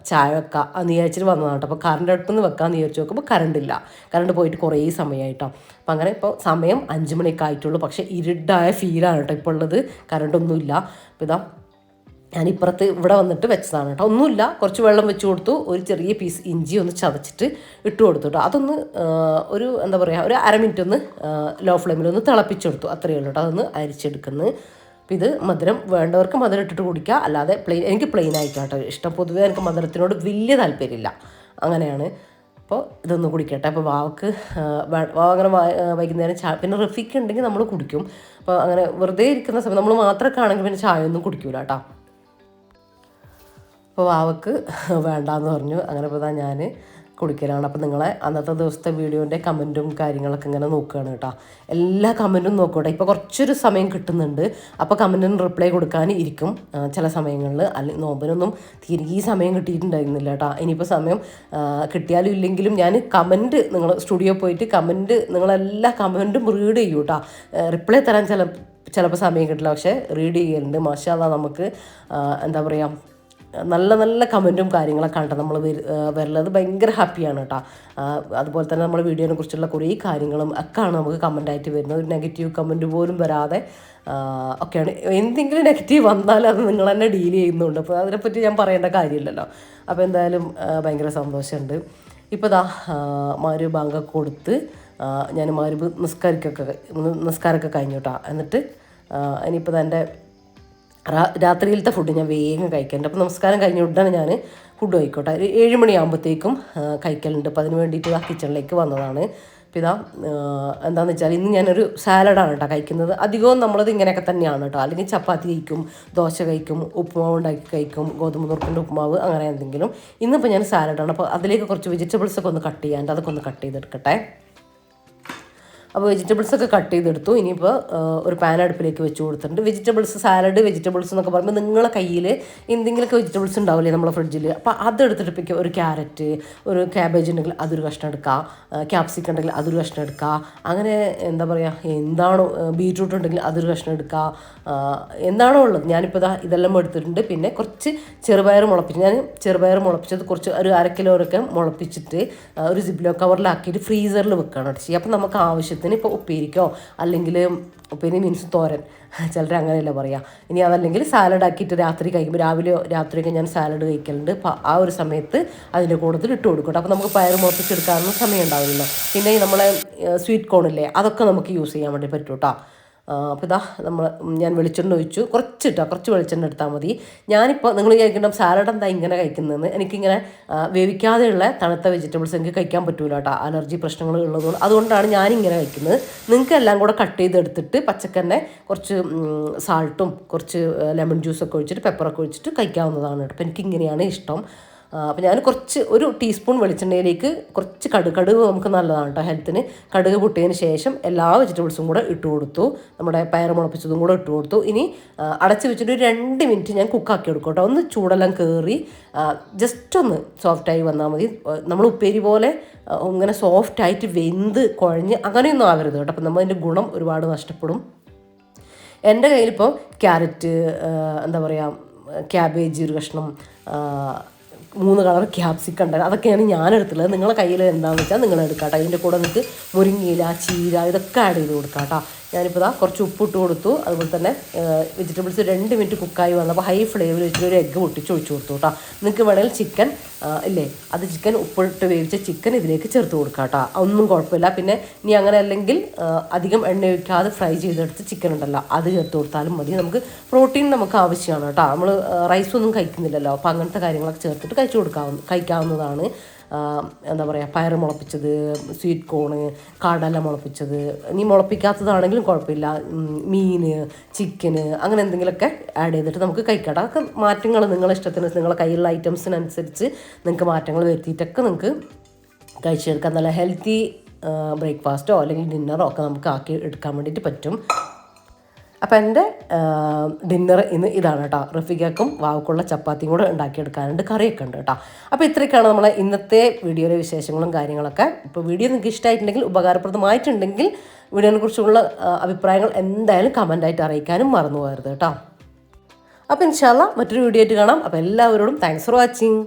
ചായ വെക്കാം എന്ന് വിചാരിച്ചിട്ട് വന്നതാണ് കേട്ടോ. അപ്പോൾ കറണ്ട് അടുപ്പിൽ നിന്ന് വെക്കാമെന്ന് വിചാരിച്ച് നോക്കുമ്പോൾ കറണ്ടില്ല. കറണ്ട് പോയിട്ട് കുറേ സമയമായിട്ടോ. അപ്പോൾ അങ്ങനെ ഇപ്പോൾ സമയം 5 മണിയൊക്കെ ആയിട്ടുള്ളൂ. പക്ഷേ ഇരുട്ടായ ഫീലാണ് കേട്ടോ ഇപ്പോൾ ഉള്ളത്. കറണ്ടൊന്നുമില്ല. അപ്പോൾ ഇതാ ഞാനിപ്പുറത്ത് ഇവിടെ വന്നിട്ട് വെച്ചതാണ് കേട്ടോ. ഒന്നുമില്ല, കുറച്ച് വെള്ളം വെച്ച് കൊടുത്തു, ഒരു ചെറിയ പീസ് ഇഞ്ചി ഒന്ന് ചതച്ചിട്ട് ഇട്ട് കൊടുത്തു കേട്ടോ. അതൊന്ന് ഒരു എന്താ പറയുക, ഒരു 1/2 മിനിറ്റ് ഒന്ന് ലോ ഫ്ലെയിമിലൊന്ന് തിളപ്പിച്ചെടുത്തു. അത്രയേ ഉള്ളൂ കേട്ടോ. അതൊന്ന് അരിച്ചെടുക്കുന്നത്. അപ്പോൾ ഇത് മധുരം വേണ്ടവർക്ക് മധുരം ഇട്ടിട്ട് കുടിക്കുക, അല്ലാതെ എനിക്ക് പ്ലെയിൻ ആയിക്കോട്ടെ ഇഷ്ടം. പൊതുവേ എനിക്ക് മധുരത്തിനോട് വലിയ താല്പര്യമില്ല, അങ്ങനെയാണ്. അപ്പോൾ ഇതൊന്ന് കുടിക്കട്ടെ. അപ്പോൾ വാവക്ക് അങ്ങനെ വൈകുന്നേരം ചായ, പിന്നെ റഫിക്ക് ഉണ്ടെങ്കിൽ നമ്മൾ കുടിക്കും. അപ്പോൾ അങ്ങനെ വെറുതെ ഇരിക്കുന്ന സമയം നമ്മൾ മാത്രമൊക്കെ ആണെങ്കിൽ പിന്നെ ചായ ഒന്നും കുടിക്കൂല കേട്ടോ. അപ്പോൾ വാവക്ക് വേണ്ടാന്ന് പറഞ്ഞു. അങ്ങനെ ഇപ്പോൾ ഞാൻ കുടിക്കലാണ്. അപ്പോൾ നിങ്ങളെ അന്നത്തെ ദിവസത്തെ വീഡിയോൻ്റെ കമൻറ്റും കാര്യങ്ങളൊക്കെ ഇങ്ങനെ നോക്കുകയാണ് കേട്ടോ. എല്ലാ കമൻറ്റും നോക്കൂട്ടെ. ഇപ്പോൾ കുറച്ചൊരു സമയം കിട്ടുന്നുണ്ട്. അപ്പോൾ കമൻറ്റിന് റിപ്ലൈ കൊടുക്കാൻ ഇരിക്കും ചില സമയങ്ങളിൽ. അല്ലെങ്കിൽ നോമ്പിനൊന്നും തിരികെ സമയം കിട്ടിയിട്ടുണ്ടായിരുന്നില്ല കേട്ടോ. ഇനിയിപ്പോൾ സമയം കിട്ടിയാലും ഇല്ലെങ്കിലും ഞാൻ കമൻറ്റ്, നിങ്ങൾ സ്റ്റുഡിയോ പോയിട്ട് കമൻറ്റ്, നിങ്ങളെല്ലാ കമൻറ്റും റീഡ് ചെയ്യൂ കേട്ടോ. റിപ്ലൈ തരാൻ ചിലപ്പോൾ സമയം കിട്ടില്ല, പക്ഷേ റീഡ് ചെയ്യലുണ്ട്. മാഷാ അല്ലാഹ്. നമുക്ക് എന്താ പറയുക, നല്ല നല്ല കമൻറ്റും കാര്യങ്ങളൊക്കെ കണ്ട നമ്മൾ വരുന്നത് ഭയങ്കര ഹാപ്പിയാണ് കേട്ടോ. അതുപോലെ തന്നെ നമ്മുടെ വീഡിയോനെ കുറിച്ചുള്ള കുറേ കാര്യങ്ങളും ഒക്കെയാണ് നമുക്ക് കമൻറ്റായിട്ട് വരുന്നത്. ഒരു നെഗറ്റീവ് കമൻറ്റ് പോലും വരാതെ ഒക്കെയാണ്. എന്തെങ്കിലും നെഗറ്റീവ് വന്നാൽ അത് നിങ്ങൾ തന്നെ ഡീൽ ചെയ്യുന്നുണ്ട്. അപ്പോൾ അതിനെപ്പറ്റി ഞാൻ പറയേണ്ട കാര്യമില്ലല്ലോ. അപ്പോൾ എന്തായാലും ഭയങ്കര സന്തോഷമുണ്ട്. ഇപ്പോൾ ദാ മഗ്‌രിബ് ബാങ്കൊക്കെ കൊടുത്ത് ഞാൻ മഗ്‌രിബ് നിസ്കാരമൊക്കെ കഴിഞ്ഞു കേട്ടോ. എന്നിട്ട് ഇനിയിപ്പോൾ എൻ്റെ രാത്രിയിലത്തെ ഫുഡ് ഞാൻ വേഗം കഴിക്കലുണ്ട്. അപ്പോൾ നമസ്കാരം കഴിഞ്ഞ ഉടനെ ഞാൻ ഫുഡ് കഴിക്കോട്ടെ. 7 മണിയാകുമ്പോഴത്തേക്കും കഴിക്കലുണ്ട്. അപ്പോൾ അതിന് വേണ്ടിയിട്ട് ആ കിച്ചണിലേക്ക് വന്നതാണ്. അപ്പോൾ ഇതാ എന്താണെന്ന് വെച്ചാൽ ഇന്ന് ഞാനൊരു സാലഡാണ് കേട്ടോ കഴിക്കുന്നത്. അധികവും നമ്മളത് ഇങ്ങനെയൊക്കെ തന്നെയാണ് കേട്ടോ. അല്ലെങ്കിൽ ചപ്പാത്തി കഴിക്കും, ദോശ കഴിക്കും, ഉപ്പുമാവ് ഉണ്ടാക്കി കഴിക്കും, ഗോതമ്പ് നുറുക്കിൻ്റെ ഉപ്പുമാവ്, അങ്ങനെ എന്തെങ്കിലും. ഇന്നിപ്പോൾ ഞാൻ സാലഡാണ്. അപ്പോൾ അതിലേക്ക് കുറച്ച് വെജിറ്റബിൾസൊക്കെ ഒന്ന് കട്ട് ചെയ്യാണ്ട് അതൊക്കെ ഒന്ന് കട്ട് ചെയ്തെടുക്കട്ടെ. അപ്പോൾ വെജിറ്റബിൾസൊക്കെ കട്ട് ചെയ്തെടുത്തു. ഇനിയിപ്പോൾ ഒരു പാൻ അടുപ്പിലേക്ക് വെച്ച് കൊടുത്തിട്ടുണ്ട്. വെജിറ്റബിൾസ് സാലഡ് വെജിറ്റബിൾസ് എന്നൊക്കെ പറയുമ്പോൾ നിങ്ങളെ കയ്യിൽ എന്തെങ്കിലുമൊക്കെ വെജിറ്റബിൾസ് ഉണ്ടാവില്ലേ നമ്മളെ ഫ്രിഡ്ജിൽ, അപ്പോൾ അതെടുത്തിട്ട് ഇപ്പോൾ ഒരു ക്യാരറ്റ്, ഒരു ക്യാബേജ് ഉണ്ടെങ്കിൽ അതൊരു കഷ്ണം എടുക്കുക, ക്യാപ്സിക്കം ഉണ്ടെങ്കിൽ അതൊരു കഷ്ണം എടുക്കുക, അങ്ങനെ എന്താ പറയുക, എന്താണോ ബീറ്റ്റൂട്ട് ഉണ്ടെങ്കിൽ അതൊരു കഷ്ണം എടുക്കുക, എന്താണോ ഉള്ളത്. ഞാനിപ്പോൾ ഇതെല്ലാം എടുത്തിട്ടുണ്ട്. പിന്നെ കുറച്ച് ചെറുപയർ മുളപ്പിച്ച്, ഞാൻ ചെറുപയർ മുളപ്പിച്ചത് കുറച്ച് ഒരു 1/2 കിലോയൊക്കെ മുളപ്പിച്ചിട്ട് ഒരു സിപ്ലോ കവറിലാക്കിയിട്ട് ഫ്രീസറിൽ വെക്കുകയാണ് ചെയ്യുക. അപ്പം നമുക്ക് ആവശ്യത്തിന് ഇപ്പോൾ ഉപ്പേരിക്കോ അല്ലെങ്കിൽ ഉപ്പേരി മീൻസ് തോരൻ, ചിലർ അങ്ങനെയല്ല പറയുക. ഇനി അതല്ലെങ്കിൽ സാലഡ് ആക്കിയിട്ട് രാത്രി കഴിക്കുമ്പോൾ രാത്രിയൊക്കെ ഞാൻ സാലഡ് കഴിക്കലുണ്ട്. അപ്പോൾ ആ ഒരു സമയത്ത് അതിൻ്റെ കൂട്ടത്തിൽ ഇട്ട് കൊടുക്കട്ടെ. അപ്പോൾ നമുക്ക് പയർ മുളപ്പിച്ചെടുക്കാനൊന്നും സമയം ഉണ്ടാവില്ലല്ലോ. പിന്നെ നമ്മളെ സ്വീറ്റ് കോണില്ലേ, അതൊക്കെ നമുക്ക് യൂസ് ചെയ്യാൻ വേണ്ടി പറ്റും കേട്ടോ. അപ്പോൾ ഞാൻ വെളിച്ചെണ്ണ ഒഴിച്ചു, കുറച്ച് വെളിച്ചെണ്ണ എടുത്താൽ മതി. ഞാനിപ്പോൾ നിങ്ങൾ വിചാരിക്കണം സാലഡ് എന്താ ഇങ്ങനെ കഴിക്കുന്നതെന്ന്. എനിക്കിങ്ങനെ വേവിക്കാതെയുള്ള തണുത്ത വെജിറ്റബിൾസ് എനിക്ക് കഴിക്കാൻ പറ്റൂല കേട്ടോ, അലർജി പ്രശ്നങ്ങൾ ഉള്ളതുകൊണ്ട്. അതുകൊണ്ടാണ് ഞാനിങ്ങനെ കഴിക്കുന്നത്. നിങ്ങൾക്ക് എല്ലാം കൂടെ കട്ട് ചെയ്തെടുത്തിട്ട് പച്ചക്കന്നെ കുറച്ച് സാൾട്ടും കുറച്ച് ലെമൺ ജ്യൂസൊക്കെ ഒഴിച്ചിട്ട് പെപ്പറൊക്കെ ഒഴിച്ചിട്ട് കഴിക്കാവുന്നതാണ് കേട്ടോ. അപ്പോൾ എനിക്കിങ്ങനെയാണ് ഇഷ്ടം. അപ്പോൾ ഞാൻ ഒരു ടീസ്പൂൺ വെളിച്ചെണ്ണയിലേക്ക് കുറച്ച് കടുക് നമുക്ക് നല്ലതാണ് കേട്ടോ ഹെൽത്തിന്. കടുക് പൊട്ടിയതിന് ശേഷം എല്ലാ വെജിറ്റബിൾസും കൂടെ ഇട്ട് കൊടുത്തു, നമ്മുടെ പയർ മുളപ്പിച്ചതും കൂടെ ഇട്ട് കൊടുത്തു. ഇനി അടച്ച് വെച്ചിട്ട് ഒരു 2 മിനിറ്റ് ഞാൻ കുക്കാക്കി എടുക്കും കേട്ടോ. ഒന്ന് ചൂടെല്ലാം കയറി ജസ്റ്റ് ഒന്ന് സോഫ്റ്റായി വന്നാൽ മതി. നമ്മൾ ഉപ്പേരി പോലെ ഇങ്ങനെ സോഫ്റ്റായിട്ട് വെന്ത് കുഴഞ്ഞ് അങ്ങനെയൊന്നും ആവരുത് കേട്ടോ. അപ്പം നമ്മളതിൻ്റെ ഗുണം ഒരുപാട് നഷ്ടപ്പെടും. എൻ്റെ കയ്യിലിപ്പോൾ ക്യാരറ്റ്, എന്താ പറയുക, ക്യാബേജ് ഒരു കഷ്ണം, 3 കളർ ക്യാപ്സിക്കം ഉണ്ടായിരുന്നു. അതൊക്കെയാണ് ഞാനെടുത്തുള്ളത്. നിങ്ങളെ കയ്യിൽ എന്താണെന്ന് വെച്ചാൽ നിങ്ങൾ എടുക്കാം കേട്ടോ. അതിൻ്റെ കൂടെ നിങ്ങൾക്ക് മുരിങ്ങയില, ചീര ഇതൊക്കെ ആഡ് ചെയ്ത് കൊടുക്കാം കേട്ടോ. ഞാനിപ്പോൾ കുറച്ച് ഉപ്പിട്ട് കൊടുത്തു. അതുപോലെ തന്നെ വെജിറ്റബിൾസ് 2 മിനിറ്റ് കുക്കായി വന്നപ്പോൾ ഹൈ ഫ്ലെയിമിൽ വെച്ചിട്ട് ഒരു എഗ്ഗ് പൊട്ടിച്ച് ഒഴിച്ചു കൊടുത്തു കേട്ടോ. നിങ്ങൾക്ക് വേണമെങ്കിൽ ചിക്കൻ ഇല്ലേ, അത് ചിക്കൻ ഉപ്പിട്ട് വേവിച്ച ചിക്കൻ ഇതിലേക്ക് ചേർത്ത് കൊടുക്കാം കേട്ടോ, ഒന്നും കുഴപ്പമില്ല. പിന്നെ ഇനി അങ്ങനെ അല്ലെങ്കിൽ അധികം എണ്ണ ഒഴിക്കാതെ ഫ്രൈ ചെയ്തെടുത്ത് ചിക്കൻ ഉണ്ടല്ലോ അത് ചേർത്ത് കൊടുത്താലും മതി. നമുക്ക് പ്രോട്ടീൻ നമുക്ക് ആവശ്യമാണ് കേട്ടോ. നമ്മൾ റൈസൊന്നും കഴിക്കുന്നില്ലല്ലോ, അപ്പോൾ അങ്ങനത്തെ കാര്യങ്ങളൊക്കെ ചേർത്തിട്ട് കഴിക്കാവുന്നതാണ്. എന്താ പറയുക, പയർ മുളപ്പിച്ചത്, സ്വീറ്റ് കോണ്, കടല മുളപ്പിച്ചത്, ഇനി മുളപ്പിക്കാത്തതാണെങ്കിലും കുഴപ്പമില്ല, മീൻ, ചിക്കന്, അങ്ങനെ എന്തെങ്കിലുമൊക്കെ ആഡ് ചെയ്തിട്ട് നമുക്ക് കഴിക്കാം. അതൊക്കെ മാറ്റങ്ങൾ നിങ്ങളുടെ ഇഷ്ടത്തിന്, നിങ്ങളുടെ കയ്യിലുള്ള ഐറ്റംസിനനുസരിച്ച് നിങ്ങൾക്ക് മാറ്റങ്ങൾ വരുത്തിയിട്ടൊക്കെ നിങ്ങൾക്ക് കഴിച്ചെടുക്കാം. നല്ല ഹെൽത്തി ബ്രേക്ക്ഫാസ്റ്റോ അല്ലെങ്കിൽ ഡിന്നറോ ഒക്കെ നമുക്ക് ആക്കി എടുക്കാൻ വേണ്ടിയിട്ട് പറ്റും. അപ്പോൾ എൻ്റെ ഡിന്നർ ഇന്ന് ഇതാണ് കേട്ടോ. റഫീഖക്കും വാവക്കുള്ള ചപ്പാത്തിയും കൂടെ ഉണ്ടാക്കിയെടുക്കാനുണ്ട്, കറിയൊക്കെ ഉണ്ട് കേട്ടോ. അപ്പോൾ ഇത്രയൊക്കെയാണ് നമ്മളെ ഇന്നത്തെ വീഡിയോയിലെ വിശേഷങ്ങളും കാര്യങ്ങളൊക്കെ. ഇപ്പോൾ വീഡിയോ നിങ്ങൾക്ക് ഇഷ്ടമായിട്ടുണ്ടെങ്കിൽ, ഉപകാരപ്രദമായിട്ടുണ്ടെങ്കിൽ വീഡിയോനെ കുറിച്ചുള്ള അഭിപ്രായങ്ങൾ എന്തായാലും കമൻ്റായിട്ട് അറിയിക്കാനും മറന്നു പോകരുത് കേട്ടോ. അപ്പോൾ ഇൻഷാ അല്ലാഹ് മറ്റൊരു വീഡിയോ ആയിട്ട് കാണാം. അപ്പോൾ എല്ലാവരോടും താങ്ക്സ് ഫോർ വാച്ചിങ്.